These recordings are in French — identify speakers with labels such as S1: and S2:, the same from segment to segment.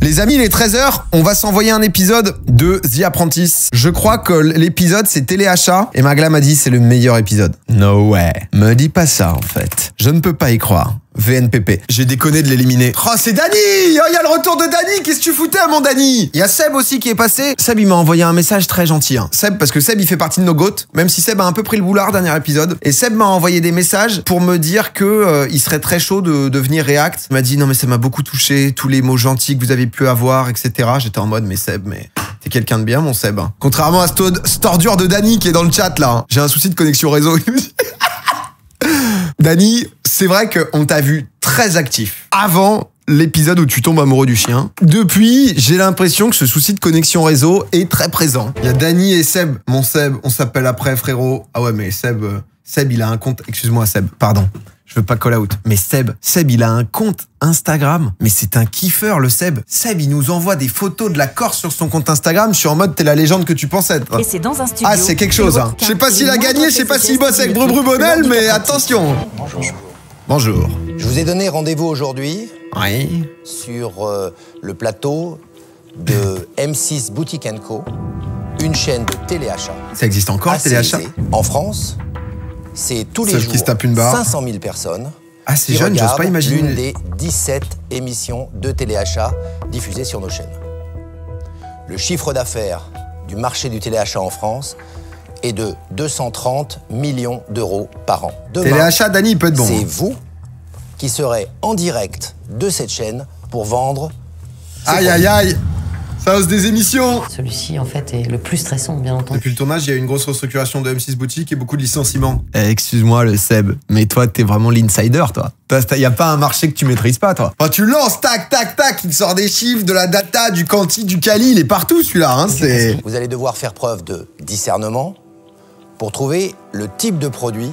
S1: Les amis, il est 13h, on va s'envoyer un épisode de The Apprentice. Je crois que l'épisode c'est téléachat et Magla m'a dit c'est le meilleur épisode. No way. Me dis pas ça en fait. Je ne peux pas y croire. VNPP. J'ai déconné de l'éliminer. Oh, c'est Dany! Oh, il y a le retour de Dany! Qu'est-ce que tu foutais, mon Dany? Il y a Seb aussi qui est passé. Seb, il m'a envoyé un message très gentil. Hein. Seb, parce que Seb, il fait partie de nos goats, même si Seb a un peu pris le boulard dernier épisode. Et Seb m'a envoyé des messages pour me dire que il serait très chaud de venir react. Il m'a dit, non, mais ça m'a beaucoup touché, tous les mots gentils que vous avez pu avoir, etc. J'étais en mode, mais Seb, mais t'es quelqu'un de bien, mon Seb. Contrairement à cette ordure de Dany qui est dans le chat, là. J'ai un souci de connexion réseau. Dany, c'est vrai qu'on t'a vu très actif avant l'épisode où tu tombes amoureux du chien. Depuis, j'ai l'impression que ce souci de connexion réseau est très présent. Il y a Dany et Seb. Mon Seb, on s'appelle après, frérot. Ah ouais, mais Seb, il a un compte... Excuse-moi, Seb, pardon. Je veux pas call out. Mais Seb, il a un compte Instagram. Mais c'est un kiffeur, le Seb. Seb, il nous envoie des photos de la Corse sur son compte Instagram. Je suis en mode, t'es la légende que tu penses être.
S2: Et c'est dans un studio.
S1: Ah, c'est quelque chose, hein. Je sais pas s'il a gagné, je sais pas s'il bosse avec Brebru Bonnel, mais attention.
S3: Bonjour.
S1: Bonjour.
S3: Je vous ai donné rendez-vous aujourd'hui
S1: Oui.
S3: sur le plateau de M6 Boutique & Co, une chaîne de téléachat.
S1: Ça existe encore, le téléachat?
S3: En France, c'est tous les
S1: Celle
S3: jours
S1: qui se tape une barre.
S3: 500 000 personnes.
S1: Ah, c'est jeune, j'ose pas imaginer.
S3: L'une des 17 émissions de téléachat diffusées sur nos chaînes. Le chiffre d'affaires du marché du téléachat en France est de 230 millions d'euros par an. Demain,
S1: téléachat, Dany, il peut être bon.
S3: c'est vous qui serez en direct de cette chaîne pour vendre.
S1: Aïe, aïe, aïe. Ça hausse des émissions.
S4: Celui-ci, en fait, est le plus stressant, bien entendu.
S1: Depuis le tournage, il y a eu une grosse restructuration de M6 Boutique et beaucoup de licenciements. Excuse-moi, le Seb, mais toi, t'es vraiment l'insider, toi. Il n'y a pas un marché que tu maîtrises pas, toi. Enfin, tu lances, tac, tac, tac, il sort des chiffres, de la data, du quanti, du quali, il est partout, celui-là. Hein, c'est...
S3: Vous allez devoir faire preuve de discernement pour trouver le type de produit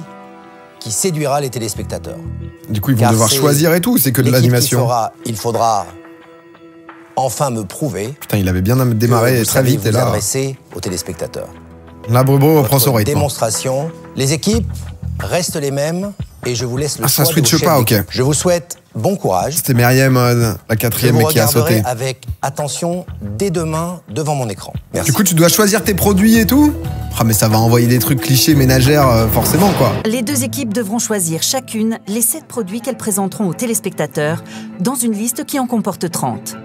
S3: qui séduira les téléspectateurs.
S1: Du coup, ils vont devoir choisir et tout, c'est que de l'animation.
S3: Il faudra enfin me prouver.
S1: Putain, il avait bien démarré très vite, et là...
S3: vous adresser aux téléspectateurs.
S1: Là, Brebru reprend son rythme.
S3: Démonstration. Les équipes restent les mêmes et je vous laisse le choix
S1: ça
S3: de
S1: switche
S3: vos
S1: pas,
S3: chaînes.
S1: ok.
S3: Je vous souhaite bon courage.
S1: C'était Myriam, la quatrième, mais qui a sauté.
S3: Je vous regarderai avec attention dès demain devant mon écran. Merci.
S1: Du coup, tu dois choisir tes produits et tout? Ah, mais ça va envoyer des trucs clichés ménagères, forcément, quoi.
S2: Les deux équipes devront choisir chacune les 7 produits qu'elles présenteront aux téléspectateurs dans une liste qui en comporte 30.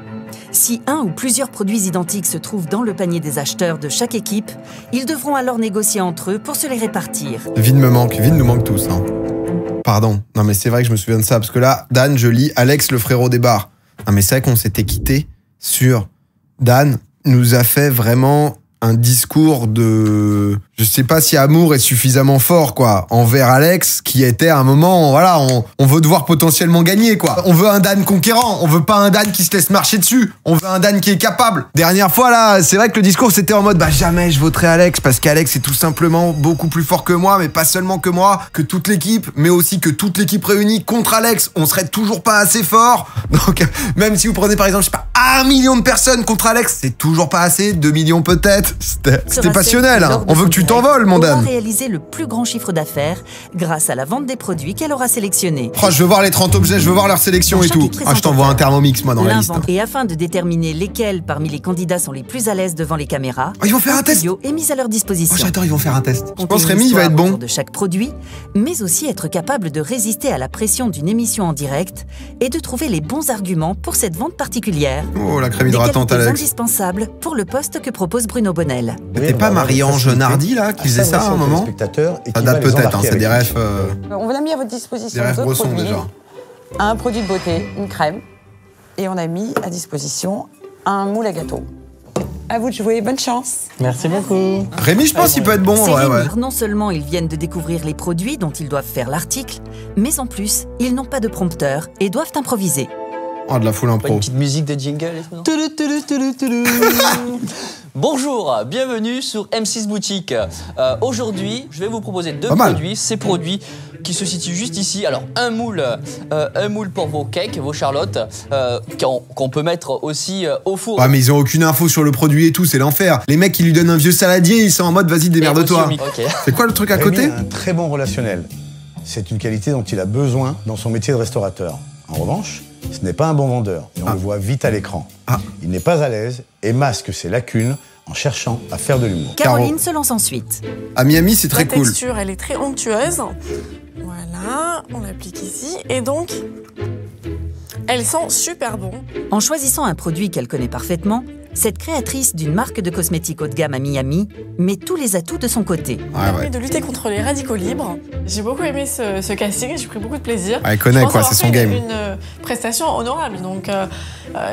S2: Si un ou plusieurs produits identiques se trouvent dans le panier des acheteurs de chaque équipe, ils devront alors négocier entre eux pour se les répartir.
S1: Vide me manque, Vide nous manque tous. Hein. Pardon, non mais c'est vrai que je me souviens de ça, parce que là, Dan, je lis Alex le frérot des bars. Non mais c'est vrai qu'on s'était quitté sur... Dan nous a fait vraiment un discours de... Je sais pas si amour est suffisamment fort, quoi, envers Alex, qui était à un moment, voilà, on veut devoir potentiellement gagner, quoi. On veut un Dan conquérant, on veut pas un Dan qui se laisse marcher dessus, on veut un Dan qui est capable. Dernière fois, là, c'est vrai que le discours, c'était en mode, bah jamais je voterai Alex, parce qu'Alex est tout simplement beaucoup plus fort que moi, mais pas seulement que moi, que toute l'équipe, mais aussi que toute l'équipe réunie contre Alex, on serait toujours pas assez fort. Donc, même si vous prenez par exemple, je sais pas, 1 million de personnes contre Alex, c'est toujours pas assez, 2 millions peut-être. C'était passionnel, hein. On veut que tu t'envoles, mon Dan.
S2: Réaliser le plus grand chiffre d'affaires grâce à la vente des produits qu'elle aura sélectionnés.
S1: Oh, je veux voir les 30 objets, je veux voir leur sélection et tout. Ah, je t'envoie un Thermomix, moi, dans la liste.
S2: Et afin de déterminer lesquels parmi les candidats sont les plus à l'aise devant les caméras,
S1: oh, ils vont faire un test.
S2: Est mis à leur disposition.
S1: Oh, j'adore, ils vont faire un test. Je pense Rémi, il va être bon.
S2: De chaque produit, mais aussi être capable de résister à la pression d'une émission en direct et de trouver les bons arguments pour cette vente particulière.
S1: Oh, la crème hydratante, Alex.
S2: Indispensable pour le poste que propose Bruno Bonnel.
S1: C'était pas Marie-Ange Nardi, là, qui faisait ça à un moment? Ça date peut-être, hein, c'est des refs...
S5: On vous a mis à votre disposition
S1: des refs
S5: deux
S1: brossons,
S5: produits.
S1: déjà.
S5: Un produit de beauté, une crème, et on a mis à disposition un moule à gâteau. À vous de jouer, bonne chance.
S4: Merci beaucoup.
S1: Rémi, je pense qu'il peut être bon, ouais.
S2: Non seulement ils viennent de découvrir les produits dont ils doivent faire l'article, mais en plus, ils n'ont pas de prompteur et doivent improviser.
S1: Oh, de la full impro.
S6: Une petite musique de jingle et tout, Bonjour, bienvenue sur M6 Boutique. Aujourd'hui, je vais vous proposer 2 produits. Ces produits qui se situent juste ici. Alors, un moule pour vos cakes, vos charlottes, qu'on peut mettre aussi au four.
S1: Ah, mais ils ont aucune info sur le produit et tout, c'est l'enfer. Les mecs qui lui donnent un vieux saladier, ils sont en mode vas-y, démerde-toi.
S6: Okay.
S1: C'est quoi le truc à côté?
S7: Un très bon relationnel. C'est une qualité dont il a besoin dans son métier de restaurateur. En revanche, Ce n'est pas un bon vendeur, et on le voit vite à l'écran. Il n'est pas à l'aise et masque ses lacunes en cherchant à faire de l'humour.
S2: Caroline se lance ensuite.
S1: À Miami, c'est très cool.
S8: La texture, elle est très onctueuse. Voilà, on l'applique ici. Et donc, elle sent super bon.
S2: En choisissant un produit qu'elle connaît parfaitement, cette créatrice d'une marque de cosmétiques haut de gamme à Miami met tous les atouts de son côté.
S8: Permet de lutter contre les radicaux libres. J'ai beaucoup aimé ce casting, j'ai pris beaucoup de plaisir.
S1: Elle connaît quoi, c'est son game.
S8: Une prestation honorable, donc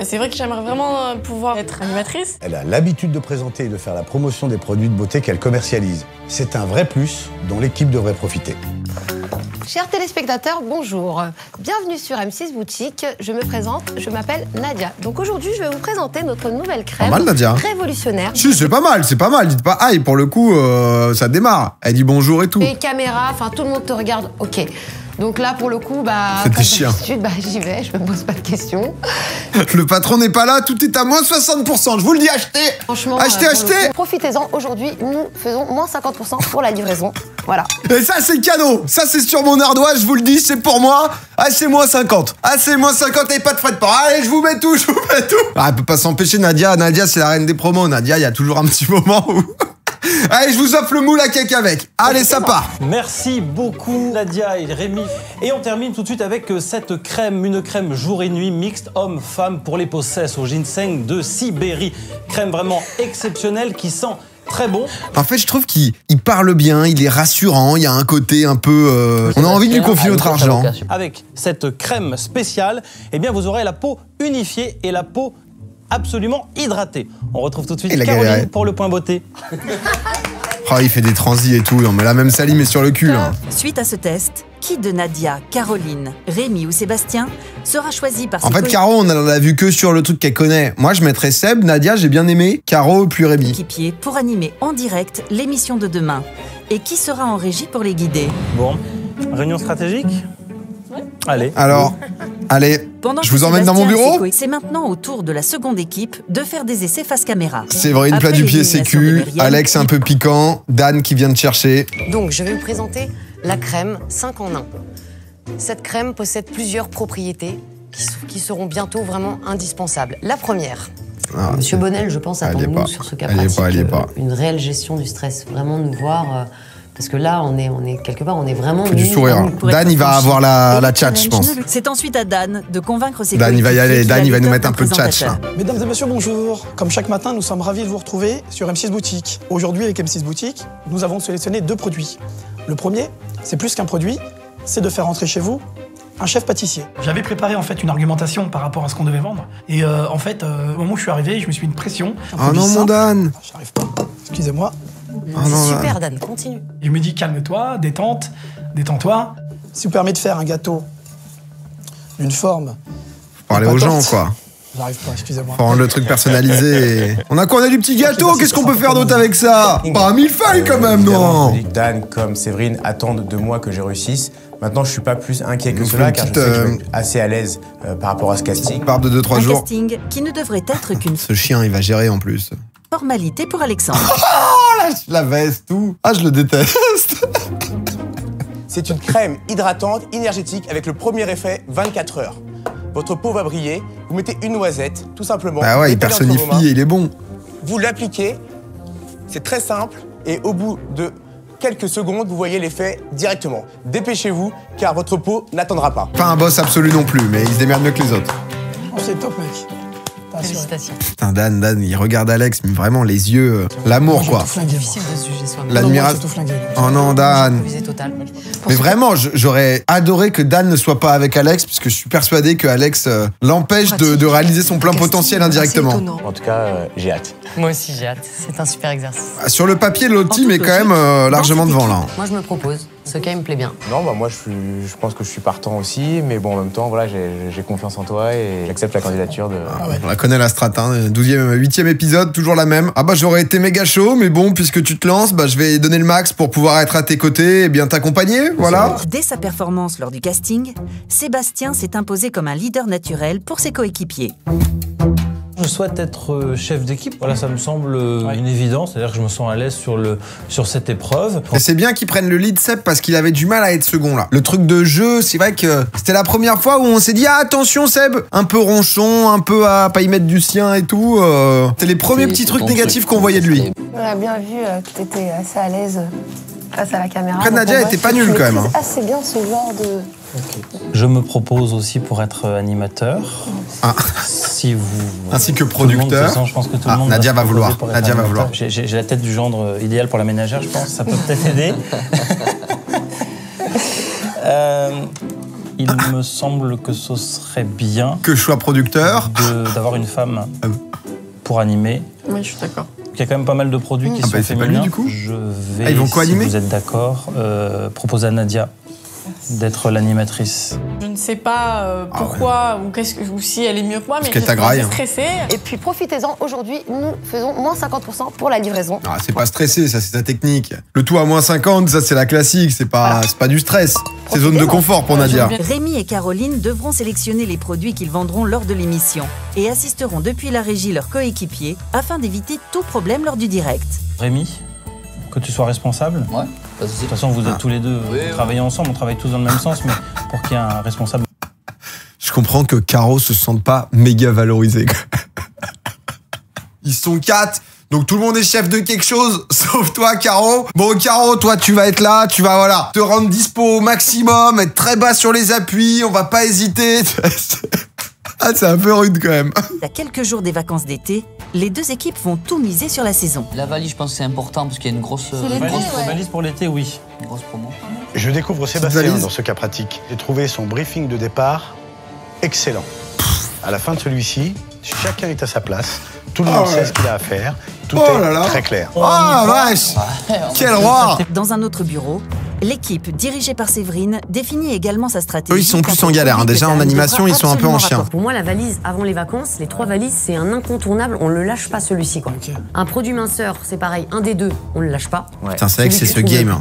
S8: c'est vrai que j'aimerais vraiment pouvoir être animatrice.
S7: Elle a l'habitude de présenter et de faire la promotion des produits de beauté qu'elle commercialise. C'est un vrai plus dont l'équipe devrait profiter.
S9: Chers téléspectateurs, bonjour. Bienvenue sur M6 Boutique. Je me présente, je m'appelle Nadia. Donc aujourd'hui, je vais vous présenter notre nouvelle crème
S1: pas mal, Nadia.
S9: Révolutionnaire.
S1: Si, c'est pas mal, c'est pas mal. Dites pas aïe, pour le coup, ça démarre. Elle dit bonjour et tout.
S9: Les caméras, enfin tout le monde te regarde, ok. Donc là, pour le coup, comme d'habitude, j'y vais, je me pose pas de questions.
S1: Le patron n'est pas là, tout est à moins 60%. Je vous le dis, achetez.
S9: Franchement,
S1: achetez.
S9: Profitez-en. Aujourd'hui, nous faisons moins 50% pour la livraison. Voilà.
S1: Et ça, c'est cadeau. Ça, c'est sur mon ardoise, je vous le dis, c'est pour moi. Ah, c'est moins 50. Ah, c'est moins 50 et pas de frais de port. Allez, je vous mets tout, Ah, elle peut pas s'empêcher, Nadia. Nadia, c'est la reine des promos. Nadia, il y a toujours un petit moment où... Allez, je vous offre le moule à cake avec. Allez, ça part.
S10: Merci beaucoup, Nadia et Rémi. Et on termine tout de suite avec cette crème, une crème jour et nuit mixte homme-femme pour les peaux sèches au ginseng de Sibérie. Crème vraiment exceptionnelle qui sent très bon.
S1: En fait, je trouve qu'il parle bien, il est rassurant, il y a un côté un peu... On a envie de lui confier notre argent.
S10: Avec cette crème spéciale, eh bien, vous aurez la peau unifiée et la peau absolument hydratée. On retrouve tout de suite Caroline pour le point beauté.
S1: Oh, il fait des transis et tout. Non, mais là, même Salim est sur le cul. Là.
S2: Suite à ce test, qui de Nadia, Caroline, Rémi ou Sébastien sera choisi par ses
S1: En fait, Caro, on l'a vu que sur le truc qu'elle connaît. Moi, je mettrais Seb, Nadia, j'ai bien aimé. Caro, puis Rémi.
S2: Équipier pour animer en direct l'émission de demain. Et qui sera en régie pour les guider?
S10: Bon, réunion stratégique?
S2: Ouais.
S10: Allez.
S1: Alors, allez,
S2: pendant
S1: je vous emmène dans mon bureau.
S2: C'est maintenant au tour de la seconde équipe de faire des essais face caméra.
S1: Séverine, plat du pied sécu, Alex un peu piquant, Dan qui vient de chercher.
S9: Donc, je vais vous présenter la crème 5 en 1. Cette crème possède plusieurs propriétés qui seront bientôt vraiment indispensables. La première. Monsieur Bonnel, je pense, attend-nous sur ce cas pratique une réelle gestion du stress. Vraiment nous voir... Parce que là, on est quelque part, on est vraiment...
S1: Du sourire. Dan, il va avoir la tchatch, je pense.
S2: C'est ensuite à Dan de convaincre ses
S1: Dan, il va y aller. Dan, il va nous mettre un peu de tchatch, là.
S11: Mesdames et messieurs, bonjour. Comme chaque matin, nous sommes ravis de vous retrouver sur M6 Boutique. Aujourd'hui, avec M6 Boutique, nous avons sélectionné 2 produits. Le premier, c'est plus qu'un produit, c'est de faire entrer chez vous un chef pâtissier. J'avais préparé en fait une argumentation par rapport à ce qu'on devait vendre. Et en fait, au moment où je suis arrivé, je me suis mis une pression.
S1: Oh non, mon Dan.
S11: J'arrive pas. Excusez-moi.
S9: C'est super, Dan, continue.
S11: Je me dis, calme-toi, détente, détends-toi. Ça vous permet de faire un gâteau d'une forme.
S1: Parler aux gens, quoi.
S11: J'arrive pas, excusez-moi.
S1: Faut rendre le truc personnalisé. On a quoi? On a du petit gâteau. Qu'est-ce qu'on peut faire d'autre avec ça? Pas un millefeuille, quand même, non?
S12: Dan comme Séverine attendent de moi que je réussisse. Maintenant, je suis pas plus inquiet que cela, car je sais que je vais être assez à l'aise par rapport à ce casting.
S1: Part de 2-3 jours.
S2: Un casting qui ne devrait être qu'une...
S1: Ce chien, il va gérer en plus.
S2: Formalité pour Alexandre.
S1: Oh, la veste, tout. Ah, je le déteste.
S12: C'est une crème hydratante, énergétique, avec le premier effet 24 heures. Votre peau va briller, vous mettez une noisette, tout simplement.
S1: Ah ouais, il personnifie et il est bon.
S12: Vous l'appliquez, c'est très simple, et au bout de quelques secondes, vous voyez l'effet directement. Dépêchez-vous, car votre peau n'attendra pas.
S1: Pas un boss absolu non plus, mais il se démerde mieux que les autres.
S11: Oh, c'est top, mec.
S9: Félicitations.
S1: Putain, Dan, il regarde Alex, mais vraiment les yeux, l'amour, quoi.
S9: C'est difficile de se juger soi-même.
S1: L'admiration. Oh non, Dan. Mais vraiment, j'aurais adoré que Dan ne soit pas avec Alex, puisque je suis persuadé que Alex l'empêche de réaliser son plein potentiel indirectement.
S12: En tout cas, j'ai hâte.
S4: Moi aussi, j'ai hâte. C'est un super exercice.
S1: Sur le papier, l'autre team est quand même largement devant, là.
S4: Moi, je me propose. Ce cas, il me plaît bien.
S12: Non, moi, je pense que je suis partant aussi, mais bon, en même temps, voilà, j'ai confiance en toi et j'accepte la candidature de...
S1: On la connaît, la strat, hein. 8e épisode, toujours la même. Ah bah, j'aurais été méga chaud, mais bon, puisque tu te lances, bah, je vais donner le max pour pouvoir être à tes côtés et bien t'accompagner, voilà.
S2: Dès sa performance lors du casting, Sébastien s'est imposé comme un leader naturel pour ses coéquipiers.
S10: Je souhaite être chef d'équipe. Voilà, ça me semble une évidence. C'est-à-dire que je me sens à l'aise sur cette épreuve.
S1: Et c'est bien qu'ils prennent le lead Seb parce qu'il avait du mal à être second là. Le truc de jeu, c'est vrai que c'était la première fois où on s'est dit ah attention Seb, un peu ronchon, un peu à pas y mettre du sien et tout. C'était les premiers petits trucs négatifs qu'on voyait de lui.
S13: On a bien vu que tu étais assez à l'aise face à la caméra.
S1: Après Nadia était pas nulle quand même. Hein.
S13: Assez bien ce genre de...
S10: Okay. Je me propose aussi pour être animateur.
S1: Ah.
S10: Si vous...
S1: Ainsi que producteur.
S10: Je pense que tout le monde
S1: Nadia va vouloir. Nadia va vouloir.
S10: J'ai la tête du gendre idéal pour la ménagère, je pense. Ça peut peut-être aider. Il me semble que ce serait bien...
S1: Que je sois producteur.
S10: D'avoir une femme pour animer.
S8: Oui, je suis d'accord.
S10: Il y a quand même pas mal de produits qui sont féminins.
S1: Pas lui, du coup.
S10: Je vais,
S1: ils vont co-animer.
S10: Si vous êtes d'accord, proposer à Nadia d'être l'animatrice.
S8: Je ne sais pas pourquoi ou si elle est mieux que moi, mais je suis stressée.
S13: Et puis profitez-en, aujourd'hui, nous faisons moins 50% pour la livraison.
S1: Ah, c'est pas stressé, ça c'est ta technique. Le tout à moins 50, ça c'est la classique, c'est pas du stress. C'est zone de confort pour Nadia.
S2: Rémi et Caroline devront sélectionner les produits qu'ils vendront lors de l'émission et assisteront depuis la régie leurs coéquipiers afin d'éviter tout problème lors du direct.
S10: Rémi, que tu sois responsable.
S6: Ouais.
S10: De toute façon, vous êtes tous les deux travaillés ensemble, on travaille tous dans le même sens, mais pour qu'il y ait un responsable.
S1: Je comprends que Caro se sente pas méga valorisé. Ils sont 4, donc tout le monde est chef de quelque chose, sauf toi, Caro. Bon, Caro, toi, tu vas être là, tu vas, te rendre dispo au maximum, être très bas sur les appuis, on va pas hésiter. Ah, c'est un peu rude quand même.
S2: À quelques jours des vacances d'été, les deux équipes vont tout miser sur la saison.
S6: La valise, je pense que c'est important parce qu'il y a une grosse
S10: valise pour l'été, oui.
S6: Une grosse promo.
S7: Je découvre Sébastien dans ce cas pratique. J'ai trouvé son briefing de départ excellent. À la fin de celui-ci, chacun est à sa place. Tout le monde sait ce qu'il a à faire. Tout est très clair.
S1: Ah, vache! Quel roi!
S2: Dans un autre bureau, l'équipe, dirigée par Séverine, définit également sa stratégie.
S1: Eux, ils sont plus en galère. Hein. Déjà, en animation, ils sont un peu en chien.
S9: Pour moi, la valise avant les vacances, les 3 valises, c'est un incontournable. On le lâche pas, celui-ci. Okay. Un produit minceur, c'est pareil. Un des deux, on le lâche pas.
S1: Ouais. Putain, c'est vrai que c'est ce game.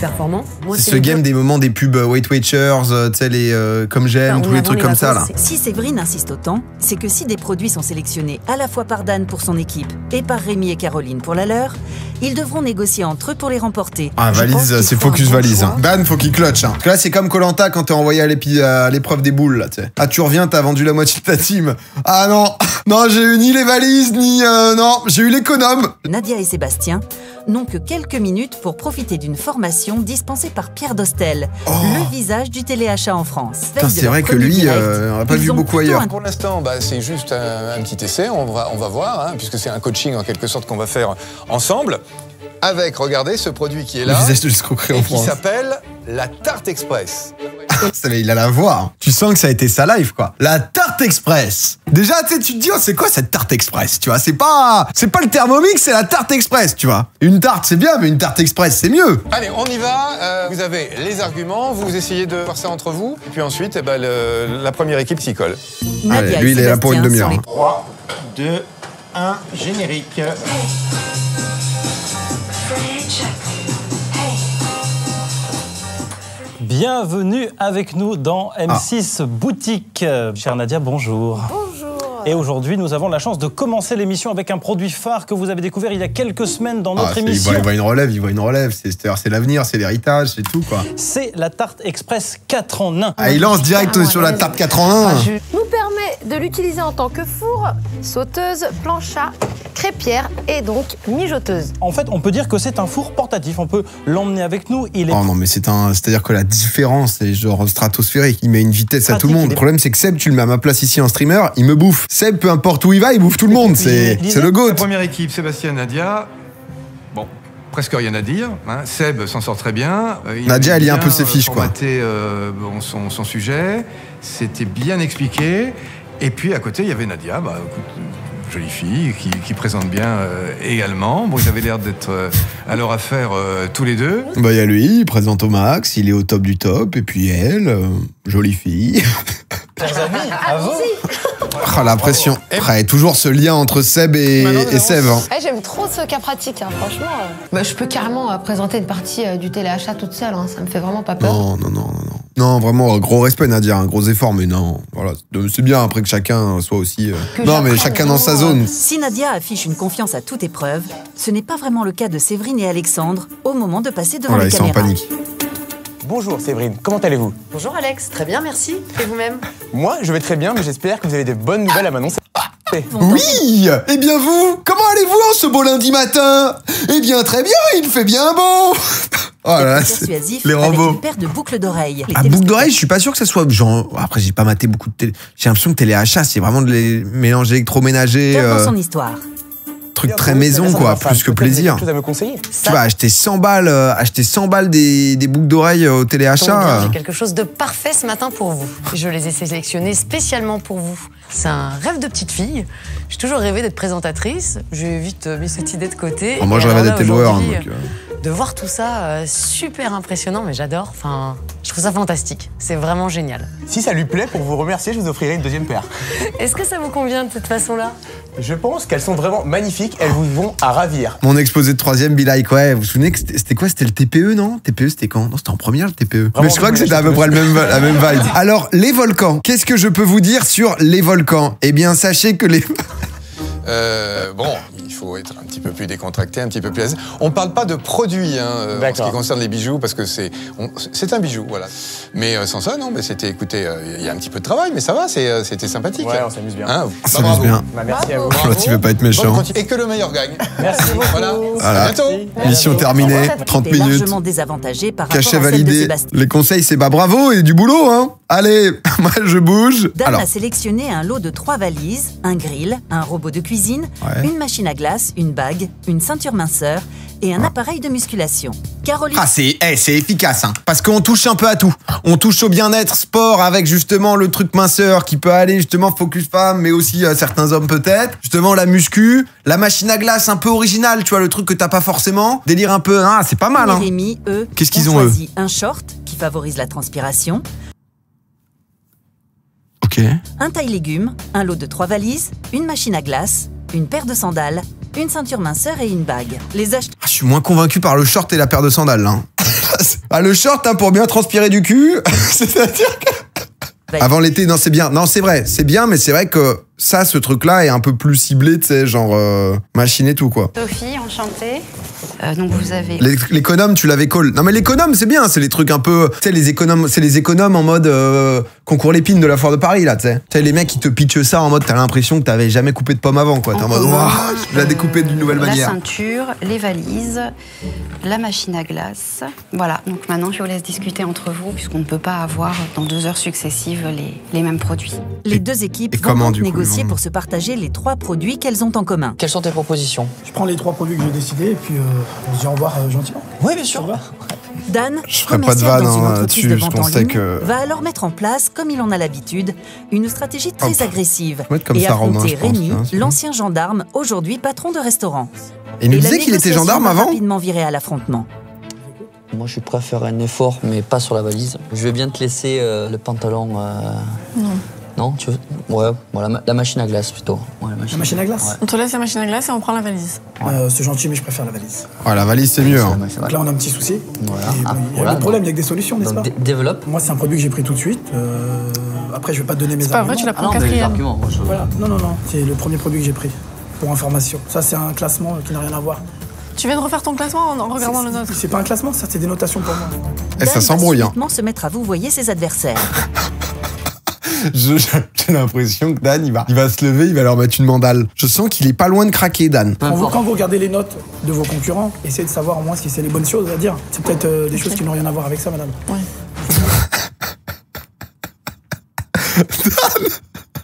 S1: C'est ce game des moments des pubs Weight Watchers, tu sais, les Comme J'aime, tous les trucs comme ça. Là.
S2: Si Séverine insiste autant, c'est que si des produits sont sélectionnés à la fois par Dan pour son équipe et par Rémi et Caroline pour la leur, ils devront négocier entre eux pour les remporter.
S1: Ah, valise, c'est focus valise. Hein. Dan, faut qu'il clutch. Hein. Parce que là, c'est comme Koh-Lanta quand t'es envoyé à l'épreuve des boules. Là, ah, tu reviens, t'as vendu la moitié de ta team. Ah non, non, j'ai eu ni les valises, ni... non, j'ai eu l'économe.
S2: Nadia et Sébastien n'ont que quelques minutes pour profiter d'une formation dispensée par Pierre Dostel, le visage du téléachat en France.
S1: C'est vrai que lui, on n'a pas vu beaucoup ailleurs.
S14: Pour l'instant, c'est juste un petit essai, on va voir, hein, puisque c'est un coaching en quelque sorte qu'on va faire ensemble. Avec, regardez, ce produit qui est là,
S1: le visage de l'escroquerie en France.
S14: Qui s'appelle la Tarte Express.
S1: Il a la voix. Tu sens que ça a été sa life, quoi. La Tarte Express. Déjà, tu te dis, oh, c'est quoi cette Tarte Express, tu vois? C'est pas le Thermomix, c'est la Tarte Express, tu vois. Une tarte, c'est bien, mais une Tarte Express, c'est mieux.
S14: Allez, on y va. Vous avez les arguments, vous essayez de voir ça entre vous. Et puis ensuite, la première équipe s'y colle.
S1: Allez, lui, il est là pour une demi-heure.
S15: 3, 2, 1, générique.
S10: Bienvenue avec nous dans M6 Boutique. Chère Nadia, bonjour.
S8: Bonjour.
S10: Et aujourd'hui, nous avons la chance de commencer l'émission avec un produit phare que vous avez découvert il y a quelques semaines dans notre émission.
S1: Il voit une relève, c'est l'avenir, c'est l'héritage, c'est tout, quoi.
S10: C'est la Tarte Express 4 en 1.
S1: Ah, il lance direct sur la Tarte 4 en 1.
S13: Nous permet de l'utiliser en tant que four, sauteuse, planche à crêpière et donc mijoteuse.
S10: En fait, on peut dire que c'est un four portatif, on peut l'emmener avec nous. Il est...
S1: Oh non, mais c'est-à-dire que la différence est genre stratosphérique. Il met une vitesse à tout le monde. Le problème, c'est que Seb, tu le mets à ma place ici en streamer, il me bouffe. Seb, peu importe où il va, il bouffe tout le monde. C'est le GOAT.
S14: La première équipe, Sébastien, Nadia. Bon, presque rien à dire. Hein. Seb s'en sort très bien.
S1: Nadia, elle lit un peu ses fiches, quoi.
S14: Son sujet, c'était bien expliqué. Et puis à côté, il y avait Nadia, jolie fille, qui présente bien également. Bon, ils avaient l'air d'être à leur affaire tous les deux.
S1: Il y a lui, il présente au max, il est au top du top. Et puis elle, jolie fille.
S10: Chers amis, à vous.
S1: Oh, la pression. Et toujours ce lien entre Seb et Seb. Hein.
S13: J'aime trop ce cas pratique, hein, franchement. Je peux carrément présenter une partie du téléachat toute seule, hein, ça me fait vraiment pas peur.
S1: Non. Non, vraiment, gros respect, Nadia, un gros effort, mais non, voilà. C'est bien après que chacun soit aussi... Non, mais chacun dans sa zone.
S2: Si Nadia affiche une confiance à toute épreuve, ce n'est pas vraiment le cas de Séverine et Alexandre au moment de passer devant les caméras.
S1: Ils sont en panique.
S12: Bonjour Séverine, comment allez-vous?
S9: Bonjour Alex, très bien, merci. Et vous-même?
S12: Moi, je vais très bien, mais j'espère que vous avez de bonnes nouvelles à m'annoncer.
S1: Oui! Eh bien vous, comment allez-vous en ce beau lundi matin? Eh bien très bien, il fait bien beau. Oh là là, les robots.
S2: Avec une paire de boucles d'oreilles.
S1: Ah, boucles d'oreilles, je suis pas sûr que ça soit genre... Après, j'ai pas maté beaucoup de télé. J'ai l'impression que téléachat, c'est vraiment de les mélanger électroménager.
S2: Dans son histoire.
S1: Truc très maison, quoi, plus que plaisir.
S12: Tu me conseiller?
S1: Tu vas acheter 100 balles des boucles d'oreilles au téléachat.
S9: J'ai quelque chose de parfait ce matin pour vous. Je les ai sélectionnés spécialement pour vous. C'est un rêve de petite fille. J'ai toujours rêvé d'être présentatrice. J'ai vite mis cette idée de côté.
S1: Oh, moi, je rêvais d'être éboueur.
S9: De voir tout ça, super impressionnant, mais j'adore. Enfin, je trouve ça fantastique. C'est vraiment génial.
S12: Si ça lui plaît, pour vous remercier, je vous offrirai une deuxième paire.
S9: Est-ce que ça vous convient de cette façon-là?
S12: Je pense qu'elles sont vraiment magnifiques. Elles vous vont à ravir.
S1: Mon exposé de troisième, be like, ouais. Vous vous souvenez que c'était quoi? C'était le TPE, non? TPE, c'était quand? Non, c'était en première, le TPE. Mais je crois que c'était à peu près la même vibe. Alors, les volcans. Qu'est-ce que je peux vous dire sur les volcans? Eh bien, sachez que les...
S16: Bon, il faut être un petit peu plus décontracté, un petit peu plus à l'aise. On parle pas de produits en ce qui concerne les bijoux, parce que c'est un bijou, voilà. Mais sans ça, non, mais c'était, écoutez, il y a un petit peu de travail, mais ça va, c'était sympathique.
S12: Ouais, on s'amuse bien.
S1: On s'amuse bien.
S12: Bah, merci à vous.
S1: L'autre, il veut pas être méchant.
S16: Et que le meilleur gagne.
S12: Merci beaucoup.
S16: Voilà.
S1: Voilà.
S16: À bientôt.
S1: Mission terminée, 30 minutes.
S2: Largement désavantagé par rapport
S1: Cachet
S2: à celle de
S1: validé.
S2: Sébastien.
S1: Les conseils, c'est bah bravo et du boulot, hein. Allez, moi je bouge.
S2: Dan a sélectionné un lot de 3 valises, un grill, un robot de cuisine, une machine à glace, une bague, une ceinture minceur et un appareil de musculation. Caroline...
S1: Ah, c'est efficace, hein. Parce qu'on touche un peu à tout. On touche au bien-être, sport, avec justement le truc minceur qui peut aller justement focus femme, mais aussi certains hommes peut-être. Justement la muscu, la machine à glace un peu originale, tu vois, le truc que t'as pas forcément. Délire un peu, ah, c'est pas mal, hein.
S2: Rémi, eux,
S1: qu'est-ce qu'ils ont
S2: choisi un short qui favorise la transpiration.
S1: Ok.
S2: Un taille-légumes, un lot de 3 valises, une machine à glace, une paire de sandales, une ceinture minceur et une bague. Les acheteurs...
S1: Je suis moins convaincu par le short et la paire de sandales, là. Ah, le short, hein, pour bien transpirer du cul, c'est-à-dire que... Avant l'été, non, c'est bien. Non, c'est vrai, c'est bien, mais c'est vrai que ça, ce truc-là est un peu plus ciblé, tu sais, genre machine et tout, quoi.
S17: Sophie, enchantée. Donc vous avez...
S1: L'économe, tu l'avais call. Non, mais l'économe, c'est bien, c'est les trucs un peu... Tu sais, les économes, c'est les économes en mode concours l'épine de la foire de Paris, là, tu sais. Tu sais, les mecs qui te pitchent ça en mode, t'as l'impression que t'avais jamais coupé de pomme avant, quoi. T'es en mode, waouh, je l'ai découpé d'une nouvelle manière.
S17: La ceinture, les valises, la machine à glace. Voilà, donc maintenant, je vous laisse discuter entre vous, puisqu'on ne peut pas avoir dans 2 heures successives les mêmes produits.
S2: Les deux équipes vont donc négocier pour se partager les 3 produits qu'elles ont en commun.
S6: Quelles sont tes propositions?
S11: Je prends les 3 produits que j'ai décidés et puis on se dit au revoir gentiment.
S6: Oui, bien sûr.
S2: Dan,
S1: je ferai pas de vanne là-dessus, parce qu'on sait que...
S2: va alors mettre en place, comme il en a l'habitude, une stratégie très agressive
S1: et
S2: affronter Rémi, l'ancien gendarme, aujourd'hui patron de restaurant.
S1: Et il nous disait qu'il était gendarme avant?
S2: Rapidement viré à l'affrontement.
S6: Moi, je suis prêt à faire un effort, mais pas sur la valise. Je vais bien te laisser le pantalon.
S8: Non.
S6: Non, tu veux? Ouais, voilà, la machine à glace plutôt. Ouais,
S11: la machine à glace?
S6: Ouais.
S8: On te laisse la machine à glace et on prend la valise.
S11: C'est gentil, mais je préfère la valise.
S1: Ouais, la valise, c'est mieux. Hein.
S11: Donc là, on a un petit souci.
S6: Voilà.
S11: Il y a des problèmes, il y a que des solutions, n'est-ce pas?
S6: Développe.
S11: Moi, c'est un produit que j'ai pris tout de suite. Après, je vais pas te donner mes
S8: C'est pas
S11: arguments.
S8: vrai, tu l'as pris en 4e.
S11: Voilà. Non. C'est le premier produit que j'ai pris. Pour information. Ça, c'est un classement qui n'a rien à voir.
S8: Tu viens de refaire ton classement en regardant le nôtre?
S11: C'est pas un classement, ça, c'est des notations pour moi.
S1: Et ça s'embrouille, hein.
S2: Se mettre à vous voyez ses adversaires.
S1: J'ai l'impression que Dan, il va se lever, il va leur mettre une mandale. Je sens qu'il est pas loin de craquer, Dan.
S11: Quand vous regardez les notes de vos concurrents, essayez de savoir au moins si c'est les bonnes choses à dire. C'est peut-être des choses qui n'ont rien à voir avec ça, madame.
S8: Ouais.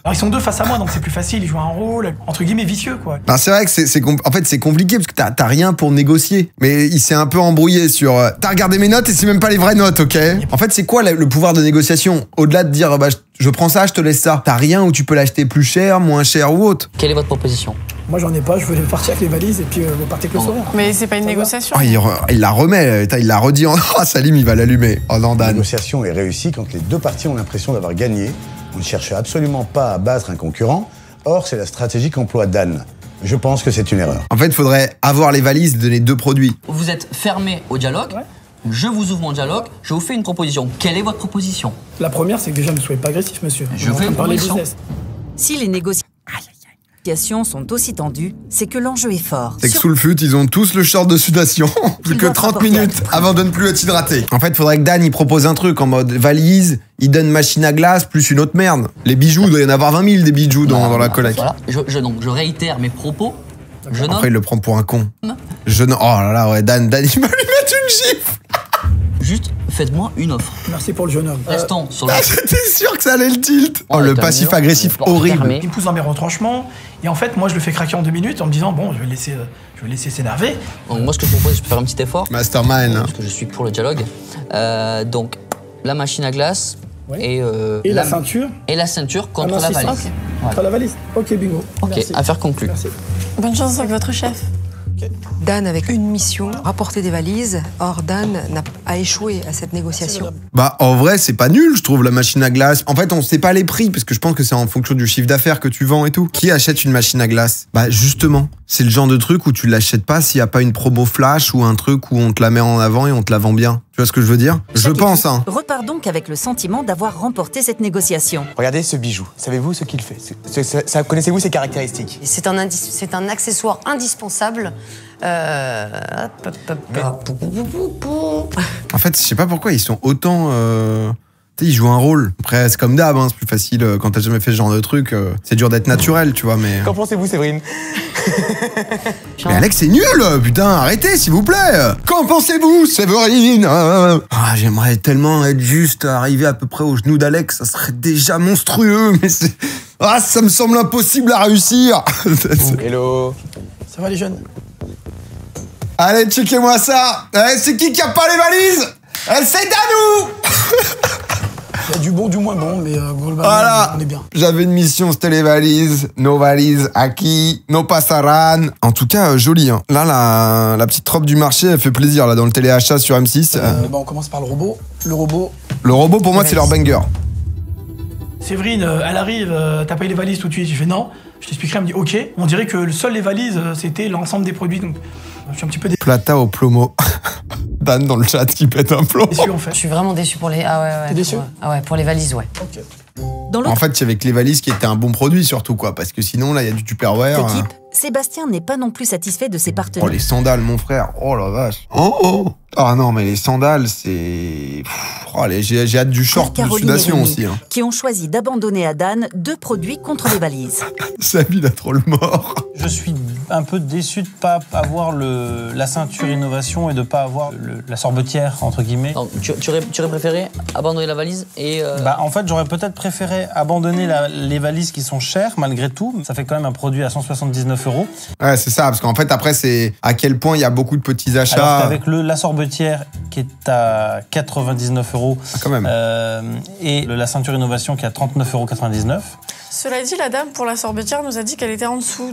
S11: Alors ils sont 2 face à moi, donc c'est plus facile, ils jouent un rôle, entre guillemets, vicieux, quoi.
S1: Ben, c'est vrai que en fait, c'est compliqué, parce que t'as rien pour négocier. Mais il s'est un peu embrouillé sur... T'as regardé mes notes et c'est même pas les vraies notes, ok? En fait, c'est quoi le pouvoir de négociation? Au-delà de dire, bah, je prends ça, je te laisse ça. T'as rien où tu peux l'acheter plus cher, moins cher ou autre?
S6: Quelle est votre proposition?
S11: Moi, j'en ai pas, je voulais partir avec les valises et puis vous partez avec le sourire.
S8: Mais c'est pas une négociation.
S1: Oh, il la remet, il l'a redit en... Oh, Salim, il va l'allumer. Oh non, Dan.
S7: La négociation est réussie quand les 2 parties ont l'impression d'avoir gagné. On ne cherche absolument pas à battre un concurrent. Or, c'est la stratégie qu'emploie Dan. Je pense que c'est une erreur.
S1: En fait, il faudrait avoir les valises et donner 2 produits.
S6: Vous êtes fermé au dialogue, Je vous ouvre mon dialogue, je vous fais une proposition. Quelle est votre proposition?
S11: La première, c'est que déjà, ne soyez pas agressif, monsieur.
S6: Je fais une proposition.
S2: Si les négociations sont aussi tendues, c'est que l'enjeu est fort.
S1: C'est que sous le fut, ils ont tous le short de sudation. Plus que 30 minutes avant de ne plus être hydraté. En fait, il faudrait que Dan, il propose un truc en mode valise, il donne machine à glace, plus une autre merde. Les bijoux, il doit y en avoir 20 000 des bijoux dans la collecte.
S6: Voilà. Donc, je réitère mes propos.
S1: Après, il le prend pour un con. Oh là là, ouais, Dan, il va lui mettre une gifle.
S6: Juste, faites-moi une offre.
S11: Merci pour le jeune homme.
S6: Restons sur le...
S1: J'étais sûr que ça allait le tilt. Oh, le passif agressif horrible.
S11: Il me pousse dans mes retranchements. Et en fait, moi, je le fais craquer en 2 minutes en me disant, bon, je vais le laisser s'énerver.
S6: Donc, moi, ce que je propose, je peux faire un petit effort.
S1: Mastermind.
S6: Parce que je suis pour le dialogue. Donc, la machine à glace. Et
S11: la ceinture.
S6: Et la ceinture contre la valise.
S11: Okay. Contre la valise. Ok, bingo.
S6: Ok,
S11: merci.
S6: affaire conclue.
S11: Merci.
S8: Bonne chance avec votre chef.
S18: Dan avec une mission, rapporter des valises. Or, Dan a échoué à cette négociation.
S1: Bah, en vrai, c'est pas nul, je trouve, la machine à glace. En fait, on sait pas les prix, parce que je pense que c'est en fonction du chiffre d'affaires que tu vends et tout. Qui achète une machine à glace? Bah, justement, c'est le genre de truc où tu l'achètes pas s'il y a pas une promo flash ou un truc où on te la met en avant et on te la vend bien. Tu vois ce que je veux dire? Je pense, hein.
S2: Repart donc avec le sentiment d'avoir remporté cette négociation.
S12: Regardez ce bijou. Savez-vous ce qu'il fait? Connaissez-vous ses caractéristiques?
S9: C'est un accessoire indispensable.
S1: En fait, je sais pas pourquoi ils sont autant... Tu sais, ils jouent un rôle. Après, c'est comme d'hab, hein, c'est plus facile quand t'as jamais fait ce genre de truc. C'est dur d'être naturel, tu vois, mais...
S12: Qu'en pensez-vous, Séverine?
S1: Mais Alex, c'est nul, putain, arrêtez, s'il vous plaît. Qu'en pensez-vous, Séverine? J'aimerais tellement être juste arrivé à peu près au genou d'Alex, ça serait déjà monstrueux, mais c'est... ça me semble impossible à réussir.
S12: Hello.
S11: Ça va, les jeunes?
S1: Allez, checkez-moi ça. C'est qui a pas les valises? C'est Danou.
S11: Il y a du bon, du moins bon, mais globalement,
S1: voilà.
S11: On est bien.
S1: J'avais une mission, c'était les valises. Nos valises, aquí, no pasaran. En tout cas, joli. Hein. Là, la petite robe du marché, elle fait plaisir là dans le téléachat sur M6.
S11: On commence par le robot. Le robot,
S1: pour moi, c'est leur banger.
S11: Séverine, elle arrive, t'as payé les valises tout de suite. Je fais non. Je t'expliquerai, elle me dit ok. On dirait que seules les valises, c'était l'ensemble des produits. Donc, je suis un petit peu déçu.
S1: Plata au plomo. Dan dans le chat qui pète un plomb.
S11: Déçu, en fait.
S9: Je suis vraiment déçu pour les... Ah ouais.
S11: T'es déçu?
S9: Ah ouais, pour les valises, ouais.
S11: Ok.
S1: En fait, c'est avec les valises qui étaient un bon produit surtout, quoi. Parce que sinon, là, il y a du Tupperware.
S2: Équipe, Sébastien n'est pas non plus satisfait de ses partenaires.
S1: Oh, les sandales, mon frère. Oh la vache. Ah non, mais les sandales, c'est... j'ai hâte du short de sudation aussi. Hein.
S2: Qui ont choisi d'abandonner à Dan 2 produits contre les valises.
S1: Samy, il a trop le mort.
S10: Je suis un peu déçu de ne pas avoir la ceinture innovation et de ne pas avoir la sorbetière, entre guillemets.
S6: Donc, tu aurais préféré abandonner la valise et...
S10: En fait, j'aurais peut-être préféré abandonner les valises qui sont chères, malgré tout. Ça fait quand même un produit à 179 €.
S1: Ouais, c'est ça, parce qu'en fait, après, c'est à quel point il y a beaucoup de petits achats.
S10: Alors qu'avec la sorbetière qui est à 99 €.
S1: Ah, quand même.
S10: Et la ceinture innovation qui est à 39,99 €.
S8: Cela dit, la dame pour la sorbetière nous a dit qu'elle était en dessous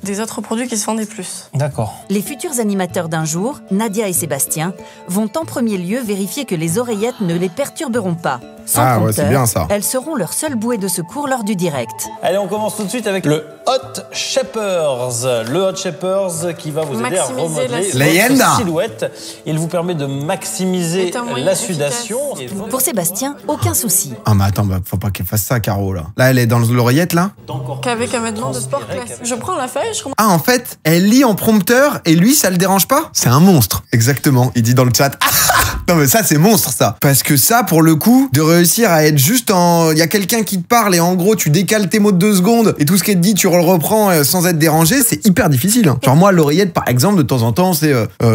S8: des autres produits qui se vendaient plus.
S10: D'accord.
S2: Les futurs animateurs d'un jour, Nadia et Sébastien, vont en premier lieu vérifier que les oreillettes ne les perturberont pas. Sans compteur,
S1: c'est bien ça.
S2: Elles seront leur seule bouée de secours lors du direct.
S10: Allez, on commence tout de suite avec le Hot Shapers. Le Hot Shapers qui va vous aider à remodeler votre silhouette. Il vous permet de maximiser la sudation.
S2: Pour Sébastien, aucun souci.
S1: Ah mais attends, faut pas qu'elle fasse ça, Caro, là. Là, elle est dans l'oreillette, là.
S8: Qu'avec un vêtement de sport classique. Je prends la feuille, je...
S1: Ah, en fait, elle lit en prompteur et lui, ça le dérange pas? C'est un monstre. Exactement, il dit dans le chat. Non mais ça, c'est monstre, ça. Parce que ça, pour le coup, de réussir à être juste en... Il y a quelqu'un qui te parle et en gros, tu décales tes mots de 2 secondes et tout ce qu'elle te dit, tu le reprends sans être dérangé, c'est hyper difficile. Hein. Genre moi, l'oreillette, par exemple, de temps en temps, c'est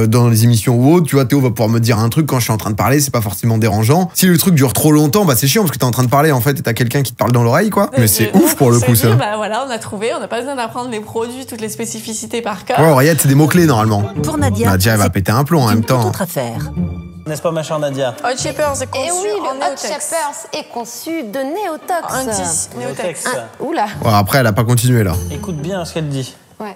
S1: dans les émissions ou autres, tu vois, Théo va pouvoir me dire un truc quand je suis en train de parler, c'est pas forcément dérangeant. Si le truc dure trop longtemps, bah c'est chiant parce que t'es en train de parler en fait et t'as quelqu'un qui te parle dans l'oreille, quoi. Mais c'est ouf pour le coup, ça.
S8: Bah voilà, on a trouvé, on n'a pas besoin d'apprendre les produits, toutes les spécificités par cœur.
S1: Ouais, oreillette, c'est des mots-clés normalement.
S2: Pour Nadia,
S1: elle va péter un plomb en même temps.
S2: Autre affaire.
S10: N'est-ce pas, ma chère Nadia?
S8: Hot Shapers est conçu
S13: Et oui,
S8: en
S13: le Hot
S8: néotex.
S13: Shapers est conçu de néotox.
S8: Néotex.
S13: Oula.
S1: Ouais, après, elle a pas continué là.
S10: Écoute bien ce qu'elle dit.
S13: Ouais.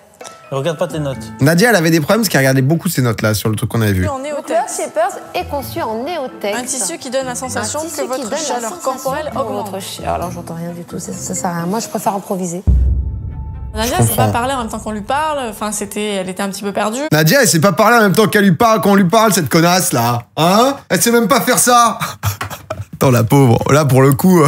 S10: Regarde pas tes notes.
S1: Nadia, elle avait des problèmes parce qu'elle regardait beaucoup ses notes là sur le truc qu'on avait vu.
S13: Donc, le Hot Shapers est conçu en néotex.
S8: Un tissu qui donne la sensation que votre chaleur corporelle augmente.
S13: Alors j'entends rien du tout, ça sert à rien. Moi je préfère improviser.
S8: Nadia, elle s'est pas parlé en même temps qu'on lui parle. Enfin, elle était un petit peu perdue.
S1: Nadia, elle s'est pas parlé en même temps qu'elle lui parle, qu'on lui parle, cette connasse là. Hein? Elle sait même pas faire ça. Attends, la pauvre. Là, pour le coup,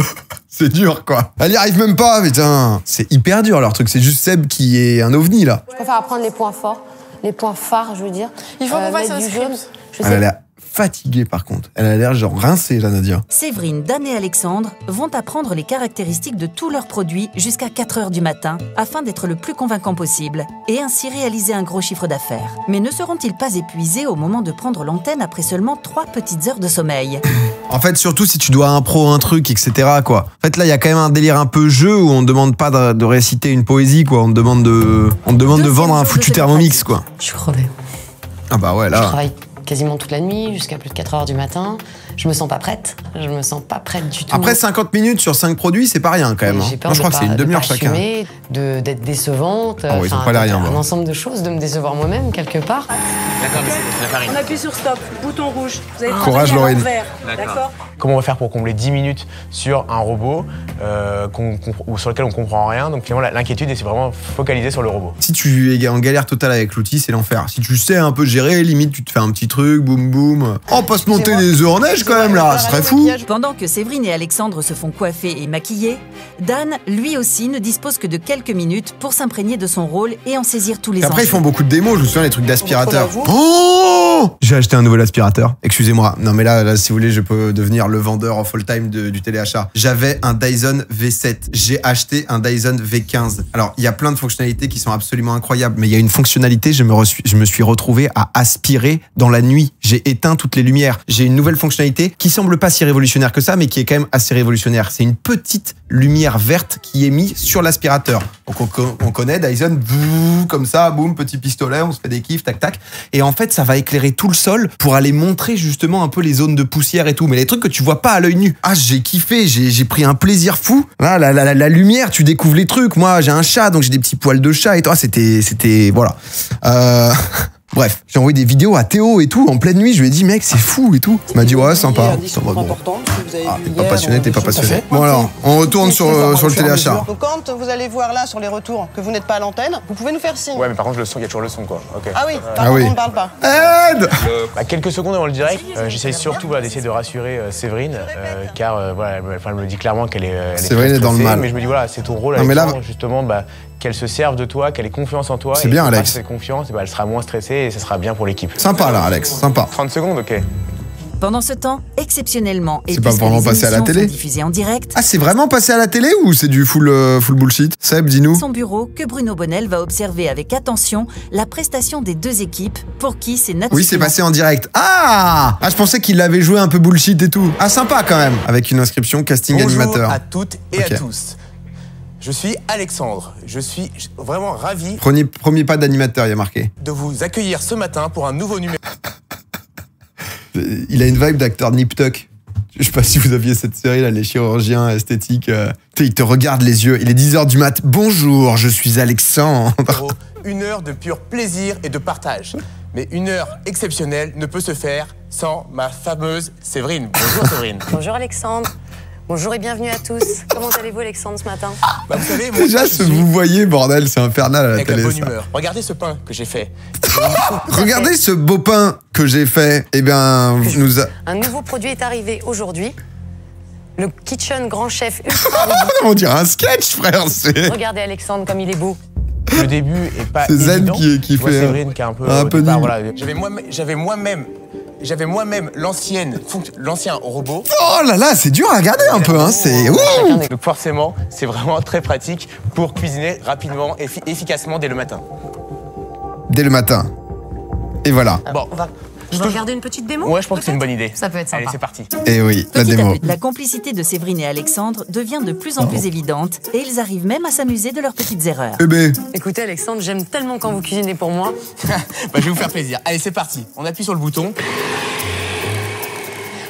S1: c'est dur, quoi. Elle y arrive même pas, putain. C'est hyper dur, leur truc. C'est juste Seb qui est un ovni, là.
S13: Je préfère apprendre les points forts, les points phares, je veux dire.
S8: Il faut qu'on fasse un script.
S1: Elle a l'air fatiguée, par contre. Elle a l'air genre rincée, la Nadia.
S2: Séverine, Dan et Alexandre vont apprendre les caractéristiques de tous leurs produits jusqu'à 4 h du matin afin d'être le plus convaincant possible et ainsi réaliser un gros chiffre d'affaires. Mais ne seront-ils pas épuisés au moment de prendre l'antenne après seulement 3 petites heures de sommeil?
S1: En fait, surtout si tu dois impro un truc, etc., quoi. En fait, là, il y a quand même un délire un peu jeu où on ne demande pas de réciter une poésie, quoi. On te demande de vendre un foutu Thermomix, quoi.
S9: Je suis crevée.
S1: Ah bah ouais, là.
S9: Je travaille quasiment toute la nuit, jusqu'à plus de 4 h du matin. Je me sens pas prête. Je me sens pas prête du tout.
S1: Après 50 minutes sur 5 produits, c'est pas rien quand même.
S9: J'ai peur
S1: Moi, je crois que c'est une demi-heure chacun.
S9: D'être décevante.
S1: Ah ouais, ils ont pas l'air rien.
S9: Un ensemble de choses, de me décevoir moi-même quelque part.
S19: D'accord, la farine.
S13: On appuie sur stop, bouton rouge. Vous avez
S1: Courage, Laurine.
S19: D'accord.
S12: Comment on va faire pour combler 10 minutes sur un robot ou sur lequel on comprend rien? Donc finalement, l'inquiétude, c'est vraiment focaliser sur le robot.
S1: Si tu es en galère totale avec l'outil, c'est l'enfer. Si tu sais un peu gérer, limite, tu te fais un petit truc, boum boum. Oh, pas se monter des œufs en neige quand même là, ce serait fou.
S2: Pendant que Séverine et Alexandre se font coiffer et maquiller, Dan, lui aussi, ne dispose que de quelques minutes pour s'imprégner de son rôle et en saisir tous les enjeux.
S1: Après, ils font beaucoup de démos, je me souviens, les trucs d'aspirateur. Oh, j'ai acheté un nouvel aspirateur. Excusez-moi. Non mais là, si vous voulez, je peux devenir le vendeur en full time du téléachat. J'avais un Dyson V7. J'ai acheté un Dyson V15. Alors, il y a plein de fonctionnalités qui sont absolument incroyables, mais il y a une fonctionnalité, je me suis retrouvé à aspirer dans la nuit. J'ai éteint toutes les lumières. J'ai une nouvelle fonctionnalité qui semble pas si révolutionnaire que ça, mais qui est quand même assez révolutionnaire. C'est une petite lumière verte qui est mise sur l'aspirateur. Donc on connaît Dyson, comme ça, boum, petit pistolet, on se fait des kiffs, tac tac. Et en fait, ça va éclairer tout le sol pour aller montrer justement un peu les zones de poussière et tout. Mais les trucs que tu vois pas à l'œil nu. Ah, j'ai kiffé, j'ai pris un plaisir fou. Là, la lumière, tu découvres les trucs. Moi, j'ai un chat, donc j'ai des petits poils de chat et toi, c'était, voilà. Bref, j'ai envoyé des vidéos à Théo et tout, en pleine nuit, je lui ai dit, mec, c'est fou et tout. Il m'a dit, ouais, sympa. Ça va, bon. Ah, t'es pas passionné, t'es pas passionné. Bon alors, on retourne sur le téléachat.
S19: Donc quand vous allez voir là, sur les retours, que vous n'êtes pas à l'antenne, vous pouvez nous faire signe.
S12: Ouais, mais par contre, le son, il y a toujours le son, quoi. Okay.
S19: Ah oui, par contre, on ne parle pas.
S1: Aide
S12: quelques secondes avant le direct, j'essaye surtout d'essayer de rassurer Séverine, car voilà, elle me dit clairement qu'elle est
S1: Séverine est dans le mal.
S12: Mais je me dis, voilà, c'est ton rôle, justement, qu'elle se serve de toi, qu'elle ait confiance en toi.
S1: C'est bien, Alex.
S12: Si elle a confiance, elle sera moins stressée et ça sera bien pour l'équipe.
S1: Sympa, là, Alex, sympa.
S12: 30 secondes, ok.
S2: Pendant ce temps, exceptionnellement, et
S1: c'est pas vraiment passé à la télé
S2: diffusé en direct.
S1: Ah, c'est vraiment passé à la télé ou c'est du full bullshit? Seb, dis-nous.
S2: Son bureau, que Bruno Bonnel va observer avec attention la prestation des deux équipes pour qui c'est naturel.
S1: Oui, c'est passé en direct. Ah, je pensais qu'il l'avait joué un peu bullshit et tout. Ah, sympa quand même. Avec une inscription casting animateur.
S12: Bonjour à toutes et à tous. Je suis Alexandre. Je suis vraiment ravi.
S1: Premier pas d'animateur, il y a marqué.
S12: De vous accueillir ce matin pour un nouveau numéro.
S1: Il a une vibe d'acteur Nip Tuck. Je sais pas si vous aviez cette série là, les chirurgiens esthétiques. Il te regarde les yeux. Il est 10 h du mat. Bonjour, je suis Alexandre.
S12: Une heure de pur plaisir et de partage. Mais une heure exceptionnelle ne peut se faire sans ma fameuse Séverine. Bonjour Séverine.
S9: Bonjour Alexandre. Bonjour et bienvenue à tous. Comment allez-vous Alexandre ce matin?
S12: Vous savez, moi,
S1: déjà, vous voyez, bordel, c'est infernal à la télé.
S12: Avec la bonne humeur. Regardez ce pain que j'ai fait.
S1: Regardez ce beau pain que j'ai fait. Eh bien,
S9: un nouveau produit est arrivé aujourd'hui. Le Kitchen Grand Chef Ultra.
S1: On dirait un sketch, frère.
S9: Regardez Alexandre comme il est beau.
S12: Le début est pas
S1: c'est Zen
S12: évident.
S1: qui fait
S12: Séverine qui est un peu
S1: nul.
S12: Voilà. J'avais moi-même l'ancien robot.
S1: Oh là là, c'est dur à regarder un peu, hein. C'est
S12: donc forcément, c'est vraiment très pratique pour cuisiner rapidement et efficacement dès le matin.
S1: Dès le matin. Et voilà.
S9: Bon, on va regarder une petite démo.
S12: Ouais, je pense que c'est une bonne idée.
S9: Ça peut être sympa.
S12: Allez, c'est parti.
S1: Et oui, la démo.
S2: La complicité de Séverine et Alexandre devient de plus en plus évidente et ils arrivent même à s'amuser de leurs petites erreurs.
S9: Écoutez Alexandre, j'aime tellement quand vous cuisinez pour moi.
S12: Je vais vous faire plaisir. Allez, c'est parti. On appuie sur le bouton.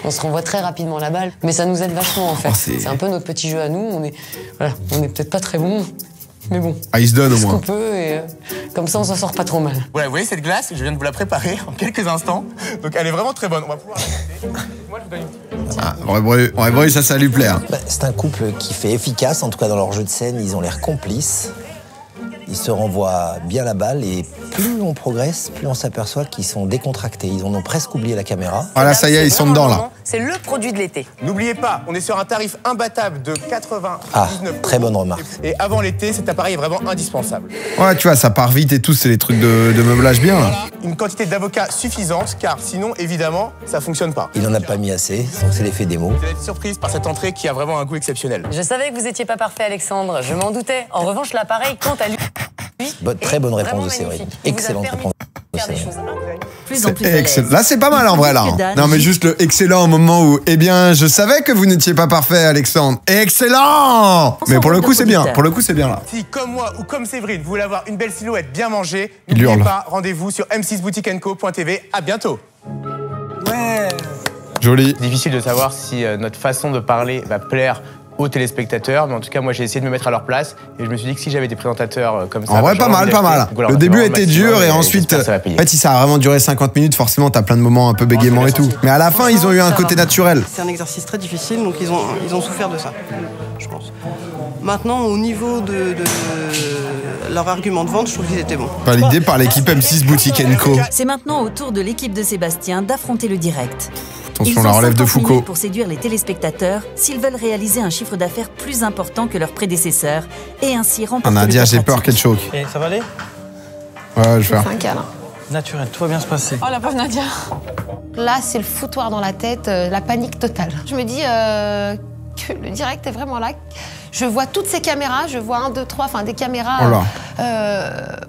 S9: On se renvoie très rapidement la balle, mais ça nous aide vachement en fait. C'est un peu notre petit jeu à nous. On est peut-être pas très bons, mais bon.
S1: Ah, il se donne au moins.
S9: Ce qu'on peut et comme ça on s'en sort pas trop mal.
S12: Ouais, vous voyez cette glace, je viens de vous la préparer en quelques instants. Donc elle est vraiment très bonne. On va pouvoir la goûter. Moi, je vous donne une petite.
S1: Bruy, ça lui plaît.
S3: C'est un couple qui fait efficace, en tout cas dans leur jeu de scène, ils ont l'air complices. Ils se renvoient bien la balle et plus on progresse, plus on s'aperçoit qu'ils sont décontractés. Ils en ont presque oublié la caméra.
S1: Voilà, ça y est, ils sont dedans là.
S9: C'est le produit de l'été.
S12: N'oubliez pas, on est sur un tarif imbattable de 99
S3: Ah, très bonne remarque.
S12: Et avant l'été, cet appareil est vraiment indispensable.
S1: Ouais, tu vois, ça part vite et tout, c'est les trucs de meublage bien. Là.
S12: Une quantité d'avocats suffisante, car sinon, évidemment, ça fonctionne pas.
S3: Il n'en a pas mis assez, donc c'est l'effet démo.
S12: Vous allez être surprise par cette entrée qui a vraiment un goût exceptionnel.
S9: Je savais que vous étiez pas parfait, Alexandre. Je m'en doutais. En revanche, l'appareil compte à lui.
S3: Très bonne réponse de Séverine. Excellente réponse.
S2: Plus en plus à l'aise.
S1: Là, c'est pas mal en vrai, là. Non, mais juste le excellent au moment où, eh bien, je savais que vous n'étiez pas parfait, Alexandre. Excellent! Mais pour le coup, c'est bien. Pour le coup, c'est bien là.
S12: Si, comme moi ou comme Séverine, vous voulez avoir une belle silhouette bien mangée, n'oubliez pas, rendez-vous sur m6boutiqueandco.tv. À bientôt.
S1: Ouais. Joli.
S12: Difficile de savoir si notre façon de parler va plaire aux téléspectateurs, mais en tout cas, moi, j'ai essayé de me mettre à leur place et je me suis dit que si j'avais des présentateurs comme ça...
S1: En vrai, pas mal. Le début était dur et ensuite... En fait, si ça a vraiment duré 50 minutes, forcément, t'as plein de moments un peu bégaiement et tout. Mais à la fin, ils ont eu un côté naturel.
S19: C'est un exercice très difficile, donc ils ont souffert de ça, je pense. Maintenant, au niveau de leur argument de vente, je trouve qu'ils étaient bons.
S1: Validé par l'équipe M6 Boutique & Co.
S2: C'est maintenant au tour de l'équipe de Sébastien d'affronter le direct.
S1: Attention, la relève de Foucault.
S2: Pour séduire les téléspectateurs s'ils veulent réaliser un chiffre d'affaires plus important que leurs prédécesseurs et ainsi remporter
S1: Nadia, j'ai peur qu'elle choque.
S10: Et ça va aller?
S1: Ouais, je vais faire.
S13: C'est un câlin.
S10: Naturel, tout va bien se passer.
S8: Oh la pauvre Nadia.
S13: Là, c'est le foutoir dans la tête, la panique totale. Je me dis que le direct est vraiment là. Je vois toutes ces caméras, je vois 1, 2, 3, enfin des caméras voilà,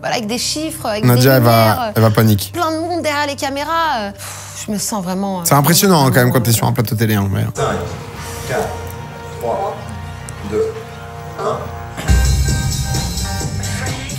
S13: avec des chiffres, avec
S1: Nadia,
S13: des lumières,
S1: elle va paniquer.
S13: Plein de monde derrière les caméras. Je me sens vraiment...
S1: C'est impressionnant quand même quand t'es sur un plateau télé. Hein, mais...
S20: 5, 4, 3, 2, 1...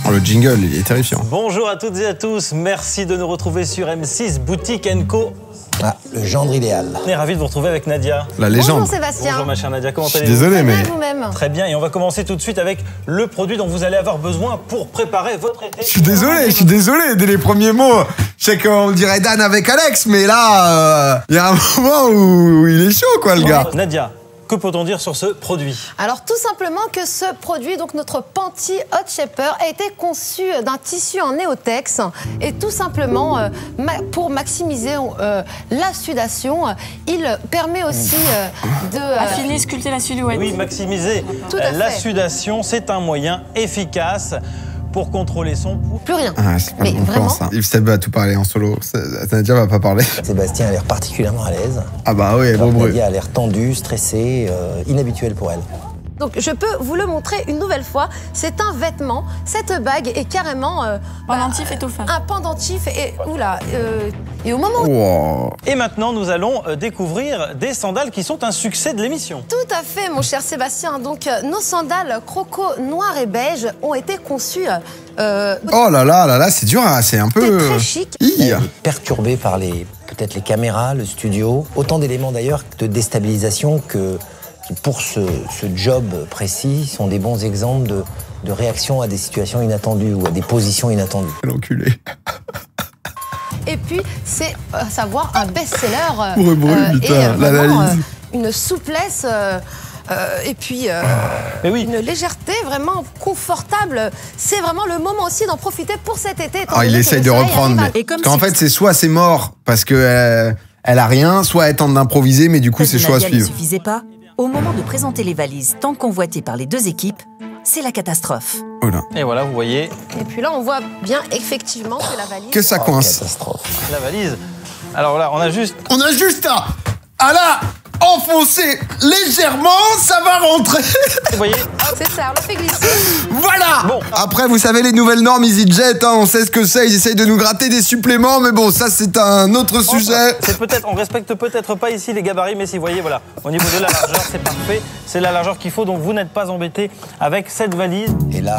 S1: Oh, le jingle, il est terrifiant.
S10: Bonjour à toutes et à tous, merci de nous retrouver sur M6 Boutique & Co.
S3: Ah, le gendre idéal.
S10: On est ravis de vous retrouver avec Nadia.
S1: La légende.
S13: Bonjour Sébastien.
S10: Bonjour ma chère Nadia, comment allez-vous?
S1: Désolé, mais...
S13: vous-même.
S10: Très bien, et on va commencer tout de suite avec le produit dont vous allez avoir besoin pour préparer votre été.
S1: Je suis désolé, dès les premiers mots, je sais qu'on dirait Dan avec Alex, mais là, il y a un moment où il est chaud, quoi, le gars.
S10: Nadia, que peut-on dire sur ce produit?
S13: Alors tout simplement que ce produit, donc notre Panty Hot Shaper, a été conçu d'un tissu en néotex et tout simplement pour maximiser la sudation. Il permet aussi de...
S8: affiner, sculpter la silhouette.
S10: Oui, maximiser la sudation, c'est un moyen efficace pour contrôler son pouls.
S13: Plus rien.
S1: Ah, c'est pas mais vraiment ça. Yves Seb va tout parler en solo. Nadia va pas parler.
S3: Sébastien a l'air particulièrement à l'aise.
S1: Ah bah oui, bon bruit.
S3: Nadia a l'air tendue, stressée, inhabituel pour elle.
S13: Donc je peux vous le montrer une nouvelle fois. C'est un vêtement. Cette bague est carrément
S8: pendentif et tout fin.
S13: Un pendentif et oula. Et au moment.
S1: Wow.
S10: Et maintenant, nous allons découvrir des sandales qui sont un succès de l'émission.
S13: Tout à fait, mon cher Sébastien. Donc nos sandales croco noir et beige ont été conçues.
S1: Oh là là, c'est dur, hein, c'est un peu.
S13: Très chic.
S3: Elle est perturbée par peut-être les caméras, le studio, autant d'éléments d'ailleurs de déstabilisation qui pour ce job précis sont des bons exemples de réaction à des situations inattendues ou à des positions inattendues.
S1: L'enculé.
S13: Et puis, c'est savoir un best-seller
S1: putain, l'analyse.
S13: Une souplesse et puis une légèreté vraiment confortable. C'est vraiment le moment aussi d'en profiter pour cet été.
S1: Il essaye de reprendre, mais parce qu'en fait, c'est soit c'est mort parce que elle a rien, soit elle tente d'improviser, mais du coup, c'est chaud à suivre.
S2: Ne suffisait pas. Au moment de présenter les valises tant convoitées par les deux équipes, c'est la catastrophe.
S1: Voilà.
S10: Et voilà, vous voyez.
S13: Et puis là, on voit bien effectivement que la valise...
S1: Que ça coince.
S10: La valise. Alors là, on a juste
S1: à la enfoncer légèrement, ça va rentrer.
S10: Vous voyez?
S13: C'est ça, on le fait glisser.
S1: Voilà. Bon. Après, vous savez, les nouvelles normes EasyJet, hein, on sait ce que c'est, ils essayent de nous gratter des suppléments, mais bon, ça c'est un autre sujet.
S10: On respecte peut-être pas ici les gabarits, mais si vous voyez, voilà, au niveau de la largeur, c'est parfait. C'est la largeur qu'il faut, donc vous n'êtes pas embêté avec cette valise.
S3: Et là,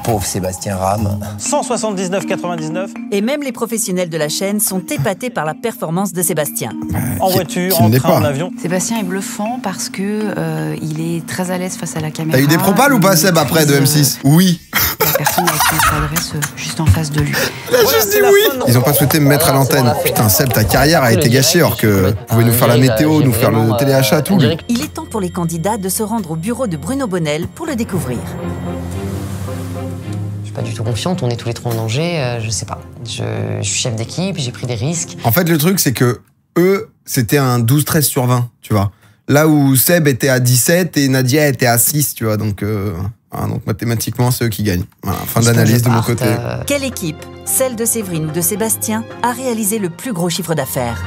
S3: pauvre Sébastien rame.
S10: 179,99.
S2: Et même les professionnels de la chaîne sont épatés par la performance de Sébastien.
S10: En voiture, en train, en avion.
S17: Sébastien est bluffant parce que il est très à l'aise face à la caméra.
S1: T'as eu des propales ou pas, Seb, après de M6? Oui.
S17: La personne avec qui il s'adresse juste en face de lui.
S1: Il a juste dit oui. Ils ont pas souhaité me mettre à l'antenne. Putain, Seb, ta carrière a été gâchée alors que vous pouvez nous faire la météo, nous faire le téléachat, tout.
S2: Il est temps pour les candidats de se rendre au bureau de Bruno Bonnel pour le découvrir.
S9: suis pas du tout confiante, on est tous les trois en danger, je sais pas. Je suis chef d'équipe, j'ai pris des risques.
S1: En fait, le truc, c'est que eux, c'était un 12-13 sur 20, tu vois. Là où Seb était à 17 et Nadia était à 6, tu vois. Donc mathématiquement, c'est eux qui gagnent. Voilà, fin d'analyse de mon côté.
S2: Quelle équipe, celle de Séverine ou de Sébastien, a réalisé le plus gros chiffre d'affaires?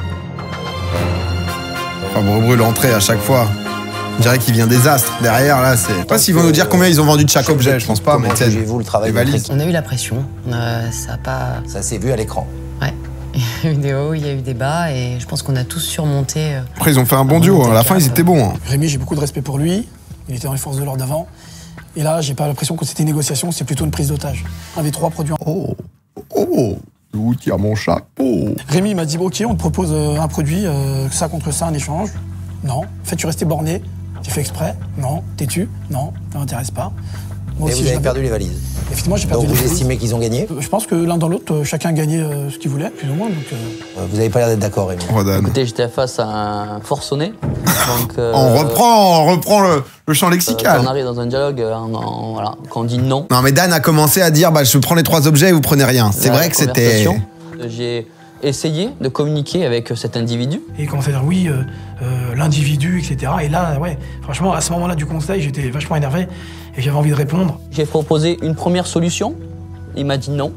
S1: Brûle l'entrée à chaque fois. Je dirais qu'il vient des astres. Derrière, là, c'est... Je sais pas s'ils vont nous dire combien ils ont vendu de chaque objet, je pense pas, mais
S3: tu vous le travail
S1: les valises.
S9: On a eu la pression.
S3: Ça s'est vu à l'écran.
S9: Ouais. Il y a eu des hauts, il y a eu des bas, et je pense qu'on a tous surmonté.
S1: Après, ils ont fait un bon duo. À la fin, ils étaient bons.
S11: Rémi, j'ai beaucoup de respect pour lui. Il était dans les forces de l'ordre d'avant. Et là, j'ai pas l'impression que c'était une négociation, c'est plutôt une prise d'otage. Un des 3 produits.
S1: Où tire mon chapeau.
S11: Rémi m'a dit, ok, on te propose un produit, ça contre ça, un échange. Non. En fait, tu restais borné. Tu fait exprès. Non. Têtu. Non. Ça m'intéresse pas.
S3: Moi aussi, vous avez perdu les valises.
S11: Effectivement, j'ai perdu les valises.
S3: Donc vous estimez qu'ils ont gagné?
S11: Je pense que l'un dans l'autre, chacun gagnait ce qu'il voulait, plus ou moins. Donc,
S3: vous n'avez pas l'air d'être d'accord, Rémi.
S6: Écoutez, j'étais face à un forcené. Donc,
S1: on reprend le champ lexical.
S6: On arrive dans un dialogue, voilà, quand on dit non.
S1: Non, mais Dan a commencé à dire, je prends les 3 objets et vous prenez rien. C'est vrai que c'était...
S6: J'ai essayé de communiquer avec cet individu.
S11: Et il commençait à dire oui, l'individu, etc. Et là, ouais, franchement, à ce moment-là du conseil, j'étais vachement énervé et j'avais envie de répondre.
S6: J'ai proposé une première solution, il m'a dit non.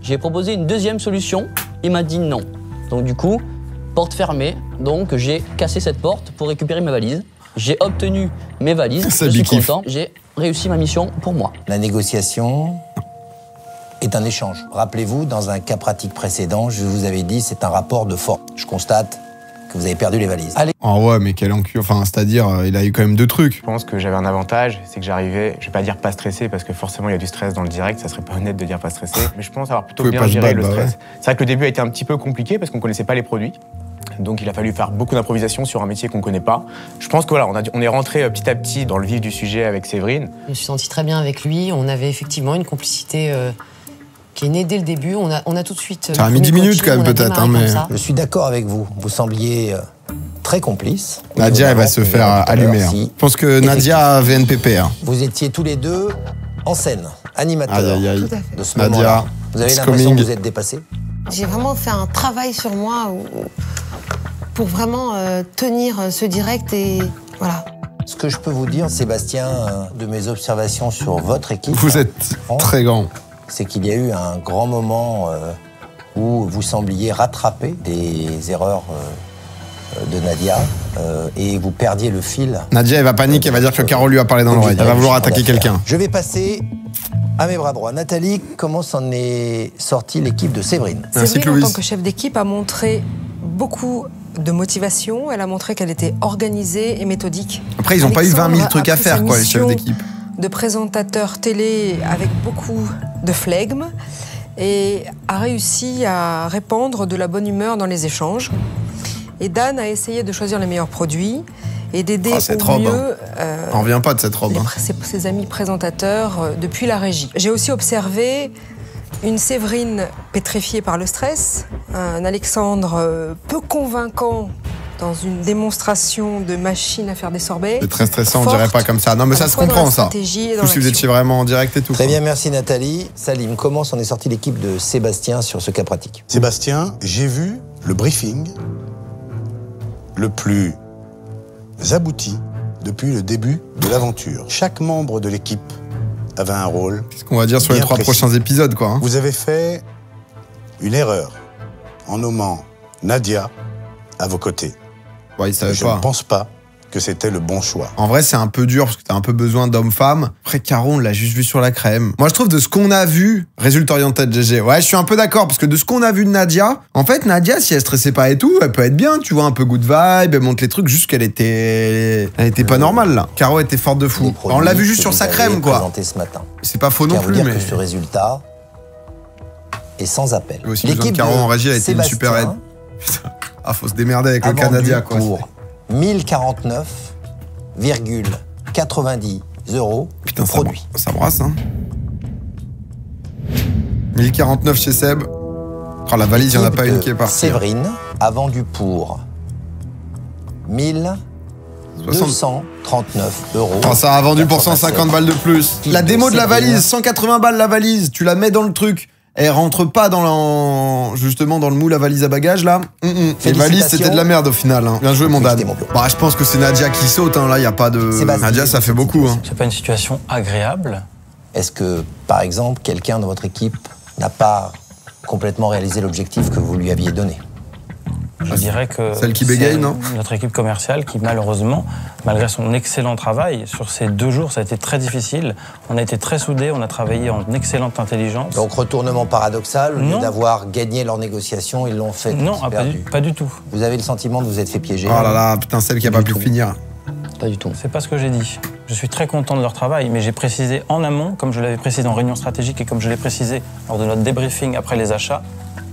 S6: J'ai proposé une deuxième solution, il m'a dit non. Donc du coup, porte fermée, donc j'ai cassé cette porte pour récupérer mes valises. J'ai obtenu mes valises, je suis content, j'ai réussi ma mission pour moi.
S3: La négociation est un échange. Rappelez-vous, dans un cas pratique précédent, je vous avais dit c'est un rapport de force. Je constate que vous avez perdu les valises. Allez.
S1: Oh ouais, mais quel encul. Enfin, c'est-à-dire, il a eu quand même 2 trucs.
S21: Je pense que j'avais un avantage, c'est que j'arrivais, je vais pas dire pas stressé, parce que forcément il y a du stress dans le direct, ça serait pas honnête de dire pas stressé, mais je pense avoir plutôt bien géré le stress. Ouais. C'est vrai que le début a été un petit peu compliqué parce qu'on connaissait pas les produits. Donc il a fallu faire beaucoup d'improvisation sur un métier qu'on connaît pas. Je pense que voilà, on est rentré petit à petit dans le vif du sujet avec Séverine.
S9: Je me suis sentie très bien avec lui, on avait effectivement une complicité qui est née dès le début. On a tout de suite...
S1: Ça a mis 10 minutes quand même peut-être. Hein, mais...
S3: Je suis d'accord avec vous. Vous sembliez très complice.
S1: Nadia, elle va se faire allumer. Hein. Je pense que Nadia a VNPP. Hein.
S3: Vous étiez tous les deux en scène, animateurs de ce
S1: Nadia,
S3: moment-là. Vous avez l'impression que vous êtes dépassé?
S13: J'ai vraiment fait un travail sur moi pour vraiment tenir ce direct et voilà.
S3: Ce que je peux vous dire, Sébastien, de mes observations sur votre équipe...
S1: Vous êtes très grand.
S3: C'est qu'il y a eu un grand moment où vous sembliez rattraper des erreurs de Nadia et vous perdiez le fil.
S1: Nadia, elle va paniquer, elle va dire que Caro lui a parlé dans l'oreille. Elle va vouloir attaquer quelqu'un.
S3: Je vais passer à mes bras droits. Nathalie, comment s'en est sortie l'équipe de Séverine?
S18: Séverine, en tant que chef d'équipe, a montré beaucoup de motivation. Elle a montré qu'elle était organisée et méthodique.
S1: Après, ils n'ont pas eu 20 000 trucs à faire, quoi, les chefs d'équipe.
S18: De présentateur télé avec beaucoup de flegme et a réussi à répandre de la bonne humeur dans les échanges. Et Dan a essayé de choisir les meilleurs produits et d'aider au mieux
S1: on revient pas de cette robe.
S18: Ses amis présentateurs depuis la régie. J'ai aussi observé une Séverine pétrifiée par le stress, un Alexandre peu convaincant dans une démonstration de machine à faire des sorbets.
S1: C'est très stressant, on dirait pas comme ça. Non mais ça se comprend ça. Tout si vous étiez vraiment en direct et tout.
S3: Très bien, merci Nathalie. Salim, comment s'en est sortie l'équipe de Sébastien sur ce cas pratique?
S7: Sébastien, j'ai vu le briefing le plus abouti depuis le début de l'aventure. Chaque membre de l'équipe avait un rôle.
S1: Qu'est-ce qu'on va dire sur les 3 prochains épisodes, quoi. Hein.
S7: Vous avez fait une erreur en nommant Nadia à vos côtés.
S1: Ouais,
S7: je ne pense pas que c'était le bon choix.
S1: En vrai, c'est un peu dur parce que t'as un peu besoin d'homme-femme. Après, Caro, on l'a juste vu sur la crème. Moi, je trouve de ce qu'on a vu, résultat orienté de GG. Ouais, je suis un peu d'accord parce que de ce qu'on a vu de Nadia, en fait, Nadia, si elle stressait pas et tout, elle peut être bien, tu vois, un peu good vibe, elle monte les trucs, juste qu'elle était pas normale, là. Caro était forte de fou. On l'a vu juste sur sa crème, quoi. C'est pas faux non plus, mais...
S3: que ce résultat est sans appel.
S1: L'équipe de Caro en régie a été une super aide. Putain. Ah, faut se démerder avec le Canadien, quoi.
S3: Pour 1049,90 €
S1: Putain,
S3: produit.
S1: Ça brasse, hein. 1049 chez Seb. Oh, la valise, il n'y en a pas une qui est partie.
S3: Séverine a vendu pour 239 €.
S1: Oh, ça a vendu pour 150 balles de plus. La démo de la valise, 180 balles la valise. Tu la mets dans le truc. Elle rentre pas justement dans le moule à valise à bagages là. Les valises c'était de la merde au final. Hein. Bien joué mon Dan. Bah, je pense que c'est Nadia qui saute. Hein. Là y a pas de. Nadia ça fait beaucoup. Hein.
S6: C'est pas une situation agréable.
S3: Est-ce que par exemple quelqu'un de votre équipe n'a pas complètement réalisé l'objectif que vous lui aviez donné?
S6: Je dirais que
S1: celle qui bégaye, non?
S6: Notre équipe commerciale qui, malheureusement, malgré son excellent travail, sur ces 2 jours, ça a été très difficile. On a été très soudés, on a travaillé en excellente intelligence.
S3: Donc, retournement paradoxal, au lieu d'avoir gagné leur négociation, ils l'ont fait.
S6: Non, pas du tout.
S3: Vous avez le sentiment de vous être fait piéger?
S1: Oh là là, putain, celle qui a pas pu finir.
S6: Pas du tout. C'est pas ce que j'ai dit. Je suis très content de leur travail, mais j'ai précisé en amont, comme je l'avais précisé en réunion stratégique et comme je l'ai précisé lors de notre débriefing après les achats,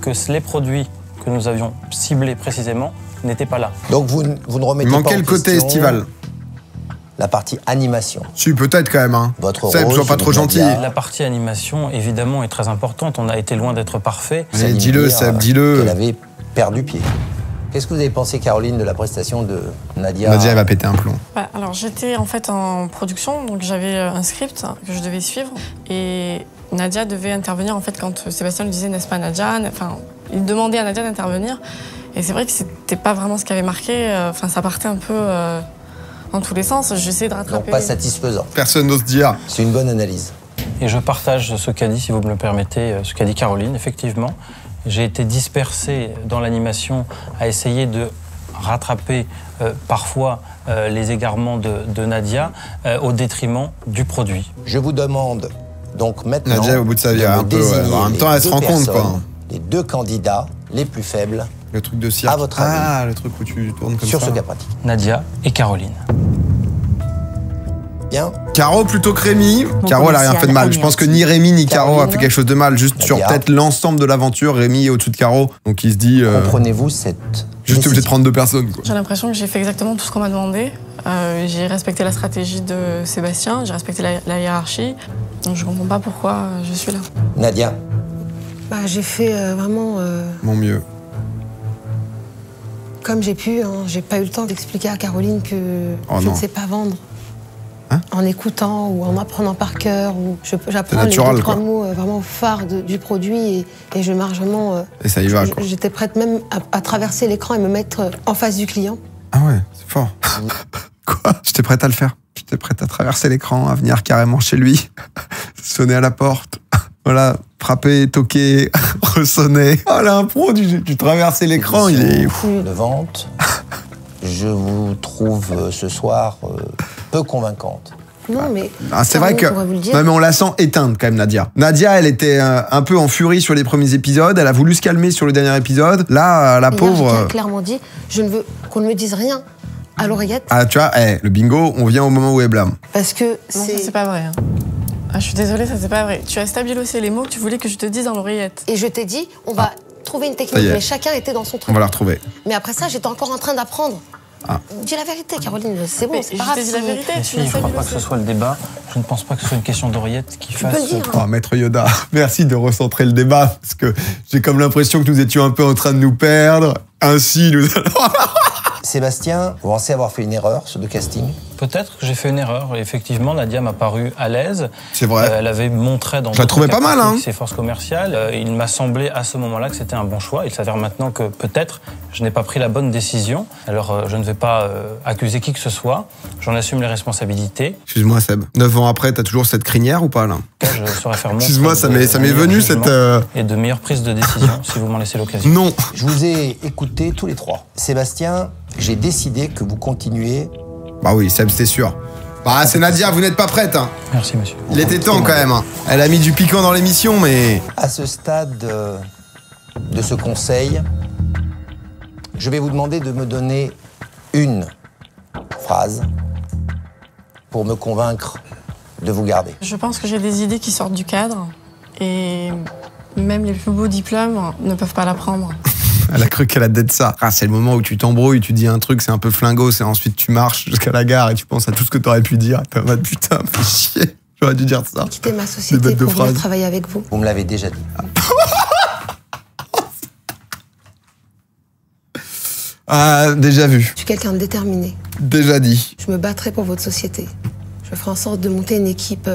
S6: que les produits que nous avions ciblés précisément n'étaient pas là.
S3: Donc vous ne remettez pas en question...
S1: Quel côté estival?
S3: La partie animation.
S1: Si, peut-être quand même. Hein.
S3: Votre
S1: Seb,
S3: rôle,
S1: sois pas trop gentil.
S6: La partie animation, évidemment, est très importante. On a été loin d'être parfait.
S1: Dis-le, Seb, dis-le.
S3: Elle avait perdu pied. Qu'est-ce que vous avez pensé, Caroline, de la prestation de Nadia?
S1: Nadia, elle va péter un plomb.
S8: Alors, j'étais en fait en production, donc j'avais un script que je devais suivre. Et Nadia devait intervenir en fait quand Sébastien lui disait, n'est-ce pas Nadia? Enfin, il demandait à Nadia d'intervenir. Et c'est vrai que c'était pas vraiment ce qui avait marqué. Enfin, ça partait un peu dans tous les sens. J'essayais de rattraper.
S3: Donc pas satisfaisant.
S1: Personne n'ose dire.
S3: C'est une bonne analyse.
S6: Et je partage ce qu'a dit, si vous me le permettez, ce qu'a dit Caroline, effectivement. J'ai été dispersé dans l'animation à essayer de rattraper parfois les égarements de Nadia au détriment du produit.
S3: Je vous demande donc maintenant
S1: Nadia, au bout de sa vie, un peu, en même temps, elle se rend compte, quoi.
S3: Les 2 candidats les plus faibles.
S1: Le truc de cirque.
S3: À votre avis.
S1: Ah, le truc où tu tournes comme
S3: sur
S1: ça.
S3: Sur ce cas pratique.
S6: Nadia et Caroline.
S3: Bien.
S1: Caro plutôt que Rémi. Caro, elle a rien fait de mal. Je pense que ni Rémi ni Caro a fait quelque chose de mal. Juste Nadia. Sur peut-être l'ensemble de l'aventure, Rémi est au-dessus de Caro. Donc il se dit.
S3: Comprenez-vous cette.
S1: Juste obligé de prendre 2 personnes.
S8: J'ai l'impression que j'ai fait exactement tout ce qu'on m'a demandé. J'ai respecté la stratégie de Sébastien, j'ai respecté la hiérarchie. Donc je comprends pas pourquoi je suis là.
S3: Nadia.
S13: J'ai fait vraiment.
S1: Mon mieux.
S13: Comme j'ai pu, hein, j'ai pas eu le temps d'expliquer à Caroline que je ne sais pas vendre. En écoutant ou en apprenant par cœur, ou j'apprends les 2-3 mots vraiment phares du produit et je marche vraiment.
S1: Et ça y va.
S13: J'étais prête même à traverser l'écran et me mettre en face du client.
S1: Ah ouais, c'est fort. Quoi? J'étais prête à le faire. J'étais prête à traverser l'écran, à venir carrément chez lui, sonner à la porte. Voilà, frapper, toquer, ressonner. Oh l'impro, tu traversais l'écran, il est fou.
S3: De vente. Je vous trouve ce soir peu convaincante.
S13: Non, mais.
S1: C'est vrai que. Non, mais on la sent éteinte quand même, Nadia. Nadia, elle était un peu en furie sur les premiers épisodes. Elle a voulu se calmer sur le dernier épisode. Là, la pauvre.
S13: J'ai clairement dit, je ne veux qu'on ne me dise rien à l'oreillette.
S1: Ah, tu vois, le bingo, on vient au moment où elle blâme.
S13: Parce que
S8: c'est pas vrai. Hein. Ah, je suis désolée, ça c'est pas vrai. Tu as stabilossé les mots que tu voulais que je te dise dans l'oreillette.
S13: Et je t'ai dit, on va trouver une technique, mais chacun était dans son truc.
S1: On va la retrouver.
S13: Mais après ça, j'étais encore en train d'apprendre. Dis la vérité, Caroline, c'est bon, c'est pas grave.
S8: Je t'ai dit la vérité.
S6: Je ne crois pas que ce soit le débat. Je ne pense pas que ce soit une question d'oreillette qui fasse.
S1: Maître Yoda, merci de recentrer le débat, parce que j'ai comme l'impression que nous étions un peu en train de nous perdre. Ainsi, nous allons...
S3: Sébastien, vous pensez avoir fait une erreur sur le casting?
S6: Peut-être que j'ai fait une erreur. Effectivement, Nadia m'a paru à l'aise.
S1: C'est vrai.
S6: Elle avait montré dans ses forces commerciales. Il m'a semblé à ce moment-là que c'était un bon choix. Il s'avère maintenant que peut-être je n'ai pas pris la bonne décision. Alors je ne vais pas accuser qui que ce soit. J'en assume les responsabilités.
S1: Excuse-moi Seb, 9 ans après, t'as toujours cette crinière ou pas là?
S6: Je saurais faire montre.
S1: Excuse-moi, ça m'est venu cette...
S6: Et de meilleures prises de décision, si vous m'en laissez l'occasion.
S1: Non.
S3: Je vous ai écouté tous les 3. Sébastien, j'ai décidé que vous continuez.
S1: Bah oui, Seb, c'était sûr. Bah c'est Nadia, vous n'êtes pas prête. Hein.
S6: Merci monsieur.
S1: Il était temps quand même. Hein. Elle a mis du piquant dans l'émission, mais...
S3: À ce stade de ce conseil, je vais vous demander de me donner une phrase pour me convaincre de vous garder.
S8: Je pense que j'ai des idées qui sortent du cadre et même les plus beaux diplômes ne peuvent pas l'apprendre.
S1: Elle a cru qu'elle a d'être ça. Ah, c'est le moment où tu t'embrouilles, tu dis un truc, c'est un peu flingos, et ensuite tu marches jusqu'à la gare et tu penses à tout ce que t'aurais pu dire. T'es en mode putain, fais chier. J'aurais dû dire ça.
S13: Quitter ma société pour venir travailler avec vous.
S3: Vous me l'avez déjà dit.
S1: Ah, déjà vu.
S13: Je suis quelqu'un de déterminé.
S1: Déjà dit.
S13: Je me battrai pour votre société. Je ferai en sorte de monter une équipe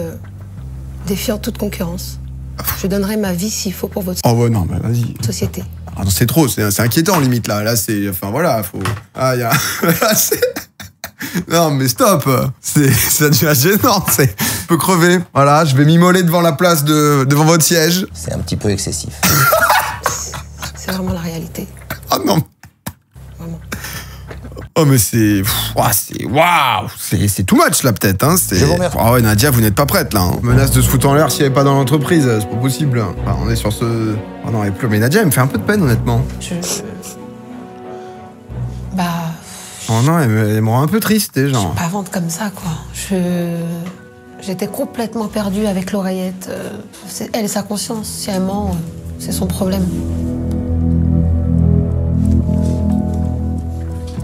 S13: défiant toute concurrence. Je donnerai ma vie s'il faut pour votre
S1: non, bah vas-y.
S13: Société.
S1: Ah non, c'est trop, c'est inquiétant limite là. Là, c'est. Enfin voilà, faut. Ah, il y a. Non, mais stop. Ça devient gênant. Je peux crever. Voilà, je vais m'immoler devant la place devant votre siège.
S3: C'est un petit peu excessif.
S13: C'est vraiment la réalité.
S1: Ah non.
S13: Vraiment.
S1: Oh mais c'est waouh, c'est too much là peut-être hein. Ah ouais Nadia, vous n'êtes pas prête là. Hein. Menace de se foutre en l'air s'il n'y avait pas dans l'entreprise, c'est pas possible. Enfin, on est sur ce. Oh non, et plus. Mais Nadia, elle me fait un peu de peine honnêtement.
S13: Bah.
S1: Oh non, elle me rend un peu triste, genre.
S13: Je peux pas vendre comme ça quoi. J'étais complètement perdue avec l'oreillette. Elle et sa conscience. Si elle ment, c'est son problème.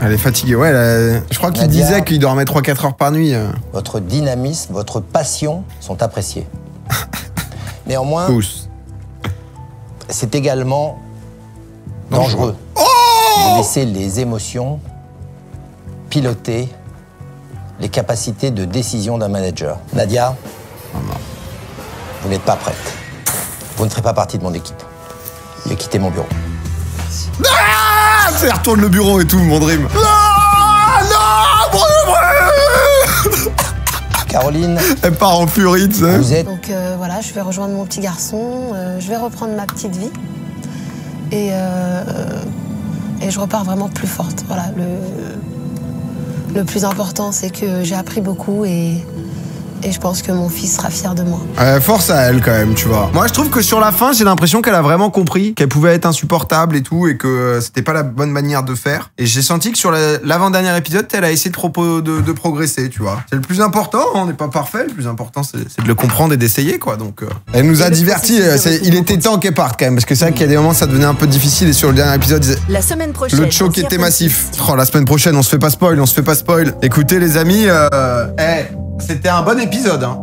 S1: Elle est fatiguée, ouais. Je crois qu'il disait qu'il dormait 3-4 heures par nuit.
S3: Votre dynamisme, votre passion sont appréciés. Néanmoins, c'est également dangereux de laisser les émotions piloter les capacités de décision d'un manager. Nadia, vous n'êtes pas prête. Vous ne ferez pas partie de mon équipe. Veuillez quitter mon bureau.
S1: Ça retourne le bureau et tout, mon dream.
S3: Caroline.
S1: Elle part en furie, tu sais.
S3: Vous êtes...
S13: Donc voilà, je vais rejoindre mon petit garçon, je vais reprendre ma petite vie. Et je repars vraiment plus forte. Voilà, le plus important, c'est que j'ai appris beaucoup et je pense que mon fils sera fier de moi.
S1: Force à elle quand même, tu vois. Moi, je trouve que sur la fin, j'ai l'impression qu'elle a vraiment compris qu'elle pouvait être insupportable et tout, et que c'était pas la bonne manière de faire. Et j'ai senti que sur l'avant-dernier épisode, elle a essayé de progresser, tu vois. C'est le plus important, on n'est pas parfait, le plus important, c'est de le comprendre et d'essayer, quoi. Donc, elle nous a divertis. Il était temps qu'elle parte quand même, parce que c'est vrai qu'il y a des moments, ça devenait un peu difficile, et sur le dernier épisode,
S2: la semaine prochaine,
S1: le choc était massif. Oh, la semaine prochaine, on se fait pas spoil. Écoutez, les amis, c'était un bon épisode, hein.